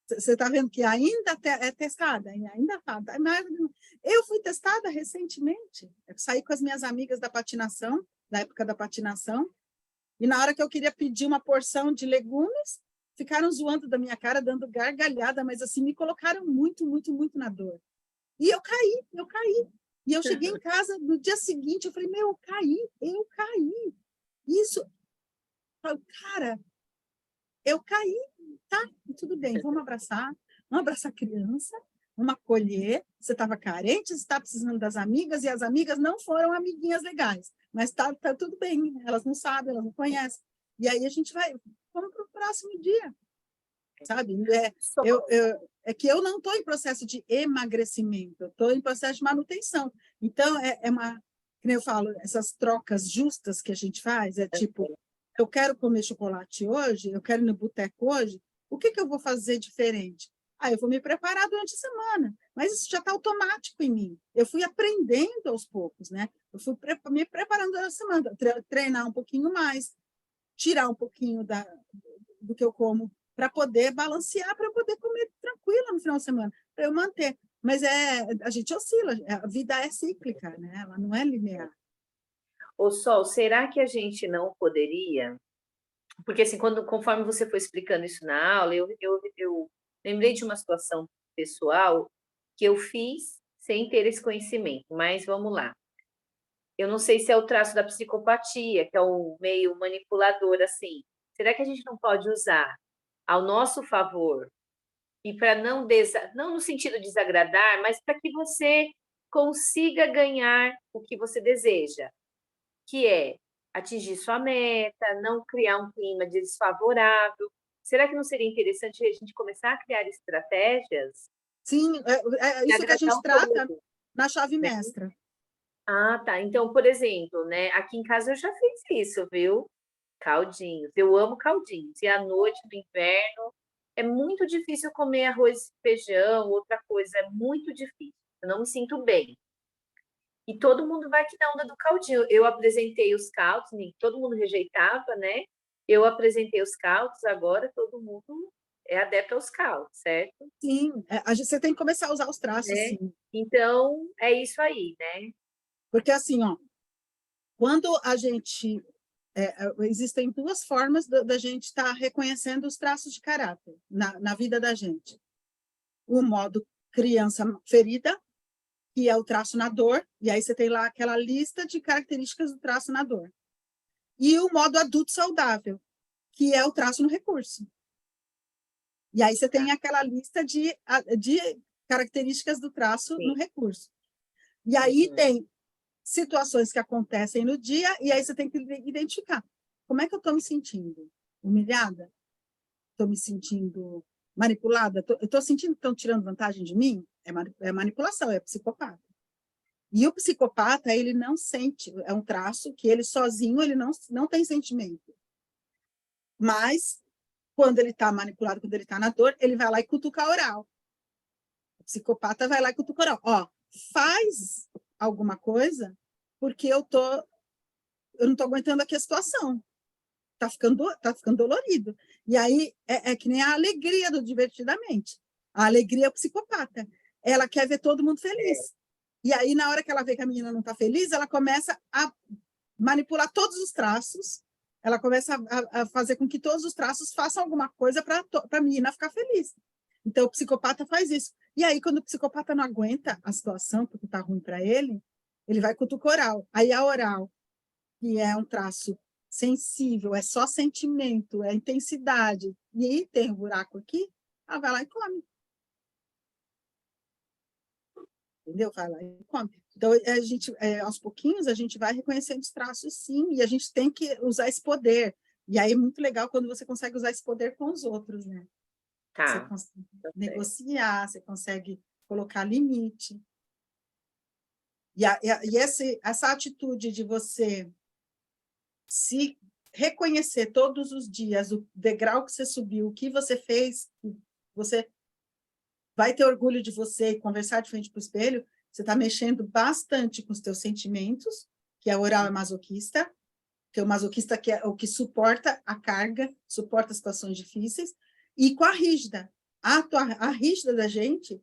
você está vendo que ainda é testada, e ainda está. Eu fui testada recentemente. Eu saí com as minhas amigas da patinação, da época da patinação, e na hora que eu queria pedir uma porção de legumes, ficaram zoando da minha cara, dando gargalhada, mas assim, me colocaram muito, muito, muito na dor. E eu caí, eu caí. E eu cheguei em casa no dia seguinte, eu falei, meu, eu caí. Isso, cara, eu caí, tá, tudo bem, vamos abraçar a criança, vamos acolher. Você estava carente, você está precisando das amigas, e as amigas não foram amiguinhas legais, mas tá tudo bem, elas não sabem, elas não conhecem. E aí a gente vamos para o próximo dia, sabe? Só. É que eu não estou em processo de emagrecimento, eu estou em processo de manutenção. Então, como eu falo, essas trocas justas que a gente faz, é tipo, eu quero comer chocolate hoje, eu quero ir no boteco hoje, o que eu vou fazer diferente? Eu vou me preparar durante a semana, mas isso já está automático em mim. Eu fui aprendendo aos poucos, né? Eu fui me preparando durante a semana, treinar um pouquinho mais, tirar um pouquinho do que eu como, para poder balancear, para poder comer tranquila no final de semana, para eu manter. Mas a gente oscila, a vida é cíclica, né? Ela não é linear. Ô, Sol, será que a gente não poderia? Porque, assim, conforme você foi explicando isso na aula, eu lembrei de uma situação pessoal que eu fiz sem ter esse conhecimento, mas vamos lá. Eu não sei se é o traço da psicopatia, que é o meio manipulador, assim. Será que a gente não pode usar ao nosso favor e para não no sentido de desagradar, mas para que você consiga ganhar o que você deseja, que é atingir sua meta, não criar um clima desfavorável. Será que não seria interessante a gente começar a criar estratégias Sim, é de isso que a agradar gente o trata todo, na chave né? mestra. Ah, tá. Então, por exemplo, né, aqui em casa eu já fiz isso, viu? Caldinhos. Eu amo caldinhos. E à noite, no inverno, é muito difícil comer arroz e feijão, outra coisa, é muito difícil. Eu não me sinto bem. E todo mundo vai aqui na onda do caldinho. Eu apresentei os caldos, todo mundo rejeitava, né? Eu apresentei os caldos, agora todo mundo é adepto aos caldos, certo? Sim, você tem que começar a usar os traços, Né? sim. Então, é isso aí, né? Porque assim, ó, quando a gente... existem duas formas da gente estar reconhecendo os traços de caráter na vida da gente. O modo criança ferida, que é o traço na dor, e aí você tem lá aquela lista de características do traço na dor. E o modo adulto saudável, que é o traço no recurso. E aí você tem aquela lista de características do traço no Sim. recurso. E aí Uhum. tem situações que acontecem no dia, e aí você tem que identificar. Como é que eu estou me sentindo? Humilhada? Estou me sentindo manipulada? Eu estou sentindo que estão tirando vantagem de mim? É manipulação, é psicopata. E o psicopata, ele não sente, é um traço que ele sozinho ele não tem sentimento. Mas, quando ele está manipulado, quando ele está na dor, ele vai lá e cutuca a oral. O psicopata vai lá e cutuca a oral. Ó, faz alguma coisa, porque eu não estou aguentando aqui a situação. Tá ficando dolorido. E aí é que nem a alegria do divertidamente. A alegria é o psicopata. Ela quer ver todo mundo feliz. E aí, na hora que ela vê que a menina não está feliz, ela começa a manipular todos os traços, ela começa a fazer com que todos os traços façam alguma coisa para a menina ficar feliz. Então, o psicopata faz isso. E aí, quando o psicopata não aguenta a situação, porque está ruim para ele vai cutucar oral. Aí, a oral, que é um traço sensível, é só sentimento, é intensidade, e aí tem um buraco aqui, ela vai lá e come. Entendeu? Vai lá e come. Então, aos pouquinhos, a gente vai reconhecendo os traços, sim, e a gente tem que usar esse poder. E aí é muito legal quando você consegue usar esse poder com os outros, né? Você Tá. consegue negociar, você consegue colocar limite. E essa atitude de você se reconhecer todos os dias o degrau que você subiu, o que você fez, você vai ter orgulho de você e conversar de frente para o espelho, você está mexendo bastante com os teus sentimentos, que a oral é masoquista, que é o masoquista que é o que suporta a carga, suporta situações difíceis, e com a rígida. A rígida da gente,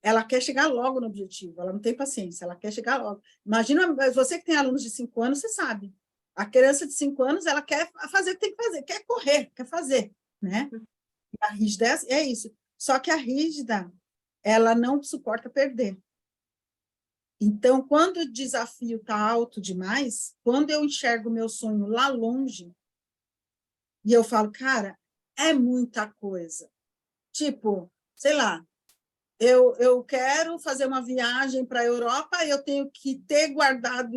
ela quer chegar logo no objetivo, ela não tem paciência, ela quer chegar logo. Imagina, você que tem alunos de 5 anos, você sabe. A criança de 5 anos, ela quer fazer o que tem que fazer, quer correr, quer fazer, né? A rígida é isso. Só que a rígida, ela não suporta perder. Então, quando o desafio está alto demais, quando eu enxergo o meu sonho lá longe, e eu falo, cara, é muita coisa. Tipo, sei lá, eu quero fazer uma viagem para a Europa, eu tenho que ter guardado,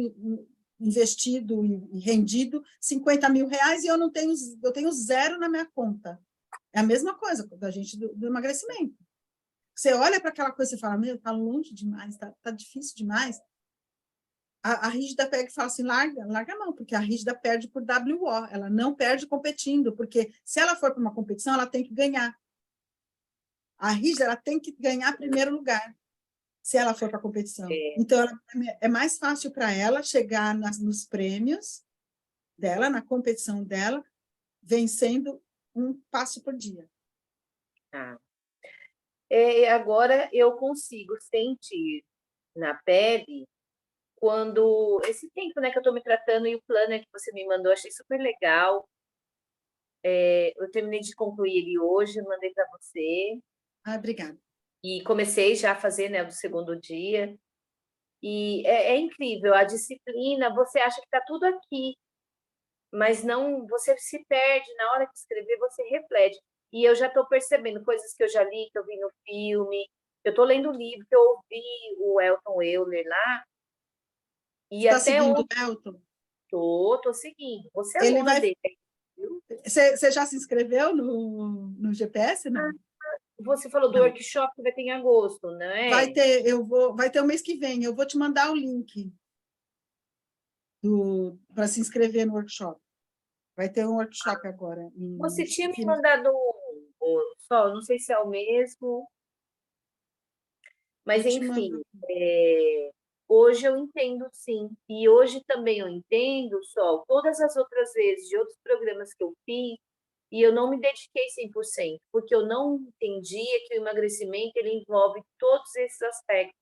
investido e rendido 50 mil reais e eu tenho zero na minha conta. É a mesma coisa da gente do emagrecimento. Você olha para aquela coisa e fala, meu, está longe demais, tá difícil demais. A rígida pega e fala assim, larga a mão, porque a rígida perde por WO, ela não perde competindo, porque se ela for para uma competição, ela tem que ganhar. A rígida, ela tem que ganhar primeiro lugar, se ela for para a competição. Então, é mais fácil para ela chegar nos prêmios dela, na competição dela, vencendo um passo por dia. Tá. Agora eu consigo sentir na pele quando esse tempo, né, que eu estou me tratando e o planner que você me mandou, achei super legal. Eu terminei de concluir ele hoje, mandei para você Obrigada. e comecei já a fazer, né, do segundo dia. E é incrível a disciplina. Você acha que está tudo aqui, mas não, você se perde na hora de escrever, você reflete. E eu já estou percebendo coisas que eu já li, que eu vi no filme. Eu estou lendo o livro, que eu ouvi o Elton Euler lá. Você E está até seguindo ontem o Elton? tô seguindo. Você é Ele aluna vai... dele, viu? Você já se inscreveu no GPS, não? Você falou do Não. workshop que vai ter em agosto, não é? Vai ter o mês que vem. Eu vou te mandar o link para se inscrever no workshop. Vai ter um workshop agora. Você tinha me mandado só, não sei se é o mesmo, mas Eu te enfim, mando. hoje eu entendo sim. E hoje também eu entendo, Sol, todas as outras vezes de outros programas que eu fiz, e eu não me dediquei 100%, porque eu não entendia que o emagrecimento ele envolve todos esses aspectos,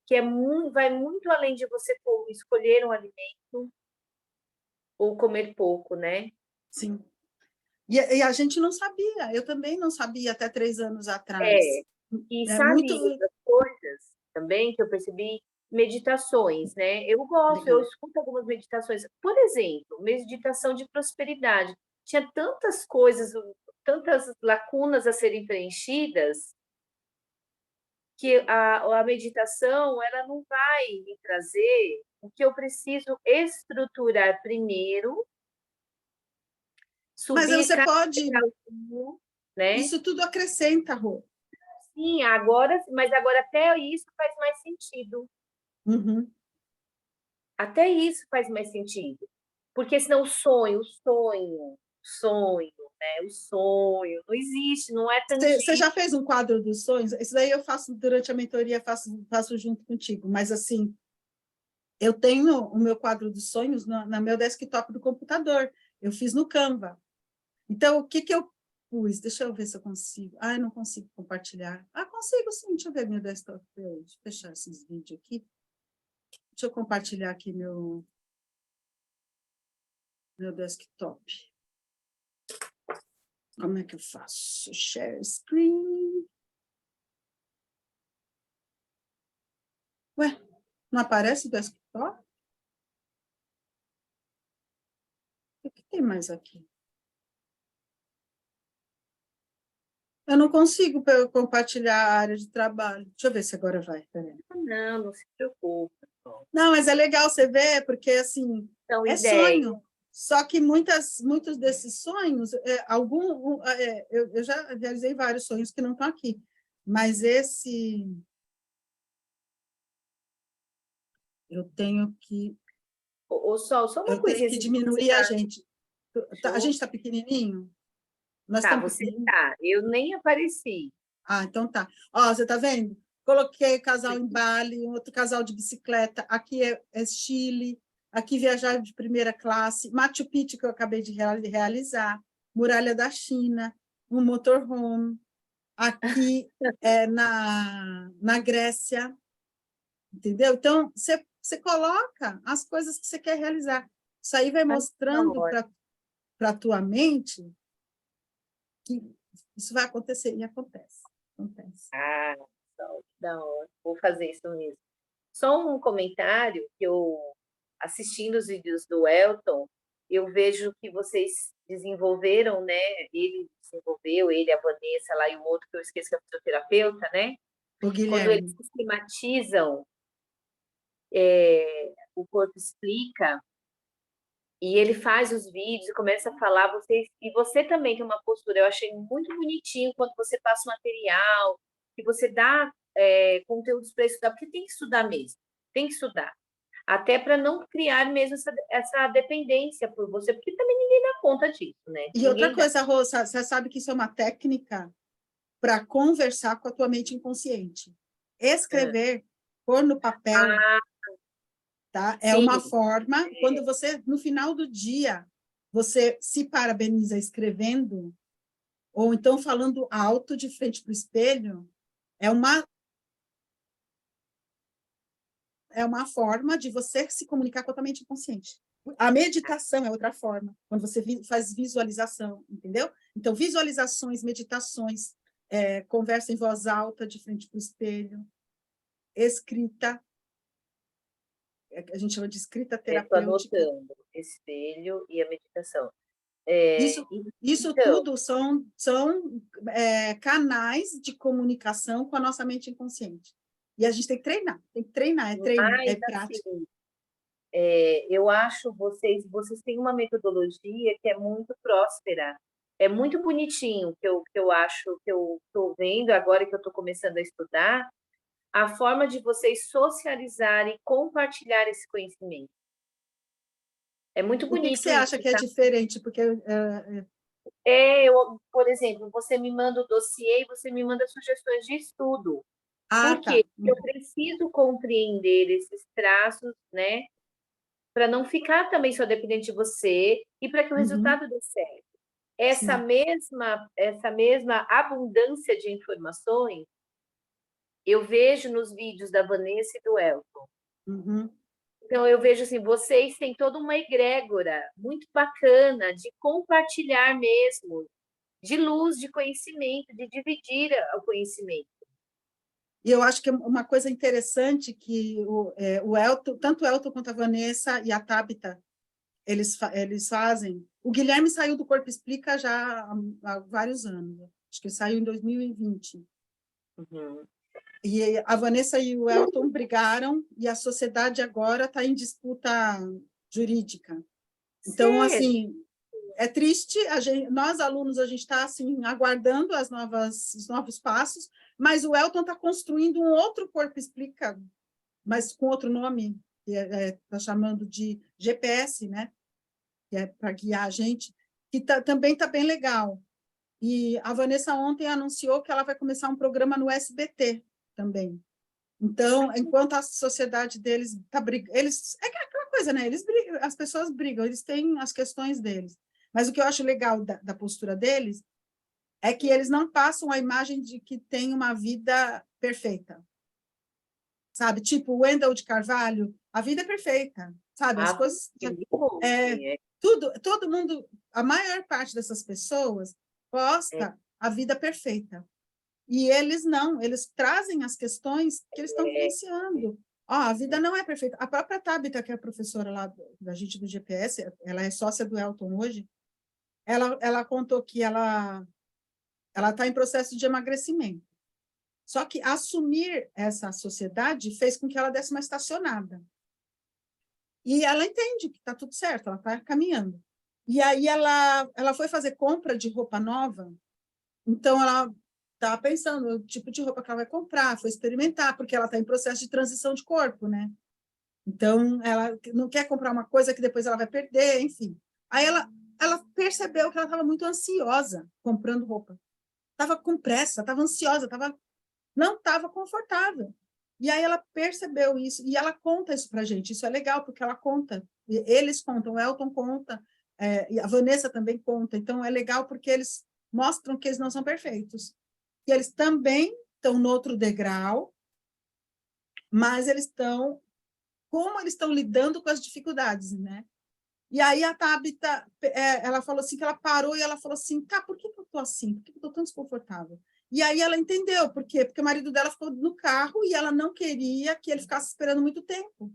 que vai muito além de você escolher um alimento ou comer pouco, né? Sim. E a gente não sabia. Eu também não sabia até 3 anos atrás. E É sabe muito... outras coisas também que eu percebi? Meditações, né? Eu gosto, eu Legal. escuto algumas meditações. Por exemplo, meditação de prosperidade. Tinha tantas coisas, tantas lacunas a serem preenchidas, que a meditação ela não vai me trazer o que eu preciso estruturar primeiro, Mas subir você cada pode... degrauzinho, né? Isso tudo acrescenta, Rô. Sim, agora, mas agora até isso faz mais sentido. Uhum. Até isso faz mais sentido. Porque senão né? O sonho não existe, não é Você tangível. já fez um quadro dos sonhos? Isso daí eu faço durante a mentoria, faço junto contigo. Mas, assim, eu tenho o meu quadro dos sonhos no meu desktop do computador. Eu fiz no Canva. Então, o que eu pus? Deixa eu ver se eu consigo. Ah, eu não consigo compartilhar. Ah, consigo sim. Deixa eu ver meu desktop. Deixa eu fechar esses vídeos aqui. Deixa eu compartilhar aqui meu desktop. Como é que eu faço? Share screen. Ué, não aparece o desktop? O que tem mais aqui? Eu não consigo compartilhar a área de trabalho. Deixa eu ver se agora vai. Peraí. Não se preocupe. Não, mas é legal você ver, porque assim, São é ideias. sonho. Só que muitos desses sonhos, eu já realizei vários sonhos que não estão aqui, mas esse eu tenho que Sol, só uma coisinha assim, você diminuir a tá. gente. A gente está pequenininho? Nós Tá, estamos você pequenininhos? tá. Eu nem apareci. Ah, então tá. Ó, você está vendo? Coloquei casal em Bali, um outro casal de bicicleta. Aqui é Chile. Aqui viajar de primeira classe. Machu Picchu, que eu acabei de realizar. Muralha da China. Um motorhome. Aqui é na Grécia. Entendeu? Então, você coloca as coisas que você quer realizar. Isso aí vai mostrando para a tua mente que isso vai acontecer. E acontece. Acontece. Ah, Sol, que da hora. Vou fazer isso mesmo. Só um comentário que eu, assistindo os vídeos do Elton, eu vejo que vocês desenvolveram, né? Ele desenvolveu, ele, a Vanessa lá e o outro que eu esqueço que é o fisioterapeuta, né? O Quando eles Guilherme. sistematizam, o corpo explica, e ele faz os vídeos e começa a falar, e você também tem uma postura, eu achei muito bonitinho quando você passa o material, que você dá conteúdos para estudar, porque tem que estudar mesmo, tem que estudar. Até para não criar mesmo essa dependência por você, porque também ninguém dá conta disso, né? E outra Ninguém dá. coisa, Rosa, você sabe que isso é uma técnica para conversar com a tua mente inconsciente. Escrever, pôr no papel, tá? É Sim, uma forma, quando você, no final do dia, você se parabeniza escrevendo, ou então falando alto de frente para o espelho, é uma forma de você se comunicar com a mente inconsciente. A meditação é outra forma, quando você faz visualização, entendeu? Então, visualizações, meditações, conversa em voz alta, de frente para o espelho, escrita, a gente chama de escrita Estou terapêutica. anotando, espelho e a meditação. Isso Então, tudo são canais de comunicação com a nossa mente inconsciente. E a gente tem que treinar, é treino, é mas prática. assim, eu acho vocês têm uma metodologia que é muito próspera. É muito bonitinho que eu acho, que eu estou vendo agora que eu estou começando a estudar, a forma de vocês socializarem e compartilhar esse conhecimento. É muito O que bonito você acha isso, que é tá? diferente? Porque Por exemplo, você me manda o dossiê e você me manda sugestões de estudo. tá. Porque eu preciso compreender esses traços, né? Para não ficar também só dependente de você e para que o resultado dê certo. Essa Sim. mesma abundância de informações eu vejo nos vídeos da Vanessa e do Elton. Uhum. Então, eu vejo assim, vocês têm toda uma egrégora muito bacana de compartilhar mesmo, de luz, de conhecimento, de dividir o conhecimento. E eu acho que uma coisa interessante que o Elton, tanto o Elton quanto a Vanessa e a Tabita, eles fazem. O Guilherme saiu do Corpo Explica já há vários anos. Acho que ele saiu em 2020. Uhum. E a Vanessa e o Elton brigaram e a sociedade agora está em disputa jurídica. Então, Sério? assim, é triste. Nós, alunos, a gente está assim, aguardando os novos passos, mas o Elton está construindo um outro Corpo Explica, mas com outro nome, que está chamando de GPS, né? Que é para guiar a gente, que também está bem legal. E a Vanessa ontem anunciou que ela vai começar um programa no SBT também. Então, enquanto a sociedade deles está brigando, é aquela coisa, né? Eles brigam, as pessoas brigam, eles têm as questões deles. Mas o que eu acho legal da postura deles é que eles não passam a imagem de que tem uma vida perfeita. Sabe? Tipo, o Wendell de Carvalho, a vida é perfeita, sabe? As coisas. Todo mundo, a maior parte dessas pessoas posta a vida perfeita. E eles não, eles trazem as questões que eles estão vivenciando. A vida não é perfeita. A própria Tabita, que é a professora lá da gente do GPS, ela é sócia do Elton hoje, ela contou que ela está em processo de emagrecimento. Só que assumir essa sociedade fez com que ela desse uma estacionada. E ela entende que está tudo certo, ela está caminhando. E aí ela foi fazer compra de roupa nova, então ela estava pensando o tipo de roupa que ela vai comprar, foi experimentar, porque ela está em processo de transição de corpo, né? Então, ela não quer comprar uma coisa que depois ela vai perder, enfim. Aí ela percebeu que ela estava muito ansiosa comprando roupa. Estava com pressa, estava ansiosa, não estava confortável. E aí ela percebeu isso, e ela conta isso para a gente. Isso é legal, porque ela conta. Eles contam, o Elton conta, e a Vanessa também conta. Então, é legal porque eles mostram que eles não são perfeitos. E eles também estão no outro degrau, mas como eles estão lidando com as dificuldades, né? E aí a Tabita, ela falou assim, que ela parou e ela falou assim, tá, por que eu estou assim? Por que eu estou tão desconfortável? E aí ela entendeu, por quê? Porque o marido dela ficou no carro e ela não queria que ele ficasse esperando muito tempo.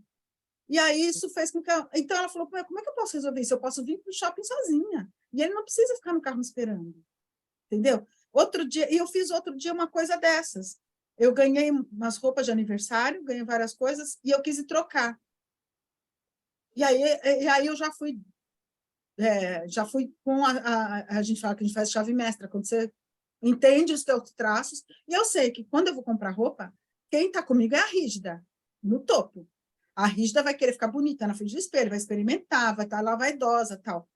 E aí isso fez com que então ela falou, como é que eu posso resolver isso? Eu posso vir para o shopping sozinha. E ele não precisa ficar no carro me esperando. Entendeu? Eu fiz outro dia uma coisa dessas. Eu ganhei umas roupas de aniversário, ganhei várias coisas, e eu quis ir trocar. E aí eu já fui com a gente fala que a gente faz chave mestra, quando você entende os teus traços, e eu sei que quando eu vou comprar roupa, quem está comigo é a rígida, no topo. A rígida vai querer ficar bonita na frente do espelho, vai experimentar, vai estar lá vaidosa, tal.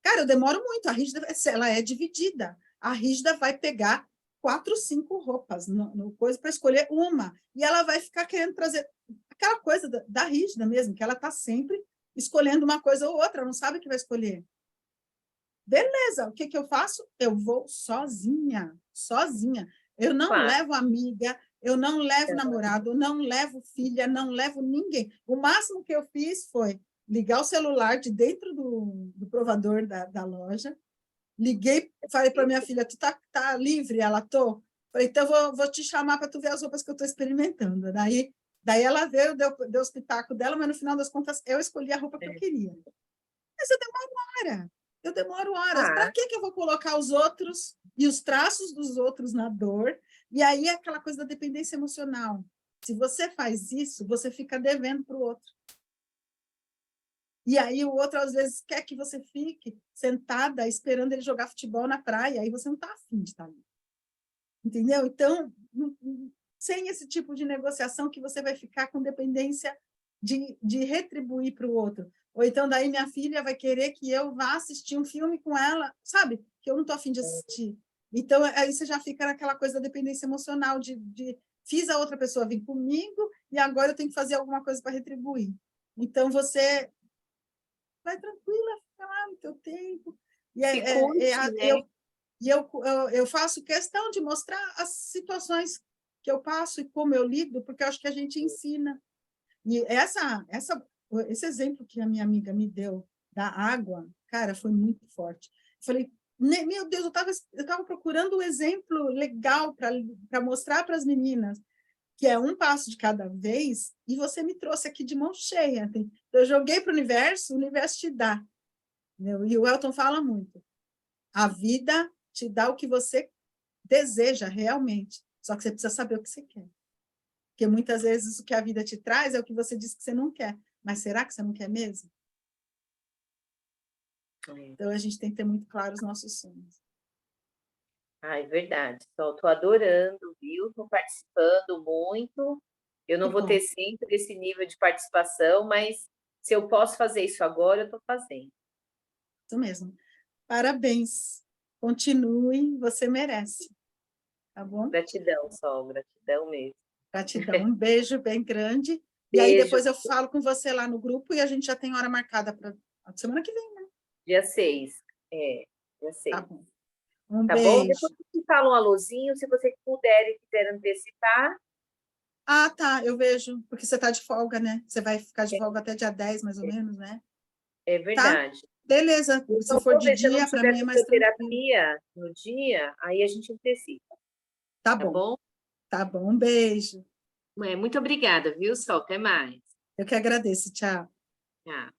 Cara, eu demoro muito, a rígida, ela é dividida. A rígida vai pegar 4, 5 roupas no coisa para escolher uma, e ela vai ficar querendo trazer aquela coisa da rígida mesmo, que ela está sempre escolhendo uma coisa ou outra, não sabe o que vai escolher. Beleza, o que que eu faço? Eu vou sozinha. Eu não Claro. levo amiga, eu não levo namorado, eu não levo filha, não levo ninguém. O máximo que eu fiz foi ligar o celular de dentro do provador da loja, liguei, falei para minha filha, tu tá livre? Ela, tô. Falei, então vou te chamar para tu ver as roupas que eu estou experimentando. Daí ela veio, deu os pitacos dela, mas no final das contas eu escolhi a roupa que eu queria. Mas eu demoro horas. Para que eu vou colocar os outros e os traços dos outros na dor? E aí é aquela coisa da dependência emocional. Se você faz isso, você fica devendo para o outro. E aí o outro, às vezes, quer que você fique sentada esperando ele jogar futebol na praia, aí você não está afim de estar ali. Entendeu? Então, sem esse tipo de negociação que você vai ficar com dependência de retribuir para o outro. Ou então, daí minha filha vai querer que eu vá assistir um filme com ela, sabe? Que eu não estou afim de assistir. Então, aí você já fica naquela coisa da dependência emocional, de fiz a outra pessoa vir comigo e agora eu tenho que fazer alguma coisa para retribuir. Então, você vai tranquila, fica lá no teu tempo. Eu faço questão de mostrar as situações que eu passo e como eu lido, porque eu acho que a gente ensina. E esse exemplo que a minha amiga me deu da água, cara, foi muito forte. Falei, meu Deus, eu estava procurando um exemplo legal para mostrar para as meninas, que é um passo de cada vez, e você me trouxe aqui de mão cheia. Eu joguei para o universo te dá. E o Elton fala muito. A vida te dá o que você deseja realmente, só que você precisa saber o que você quer. Porque muitas vezes o que a vida te traz é o que você diz que você não quer. Mas será que você não quer mesmo? Então, a gente tem que ter muito claro os nossos sonhos. Ah, é verdade. Estou adorando, viu? Estou participando muito. Eu não vou ter sempre esse nível de participação, mas se eu posso fazer isso agora, eu estou fazendo. Isso mesmo. Parabéns. Continue, você merece. Tá bom? Gratidão, Sol, gratidão mesmo. Gratidão. Um beijo bem grande. Beijo. E aí depois eu falo com você lá no grupo e a gente já tem hora marcada para a semana que vem, né? Dia 6. Dia 6. Tá bom. Um tá beijo. Bom? Depois você fala um alôzinho, se você puder e quiser antecipar. Ah, tá, eu vejo, porque você está de folga, né? Você vai ficar de folga até dia 10, mais ou menos, né? É verdade. Tá? Beleza. Então, se for de se eu não dia, para mim é mais tranquilo. terapia no dia, aí a gente antecipa. Tá bom? Tá bom, um beijo. Muito obrigada, viu, Sol? Até mais. Eu que agradeço. Tchau. Tchau.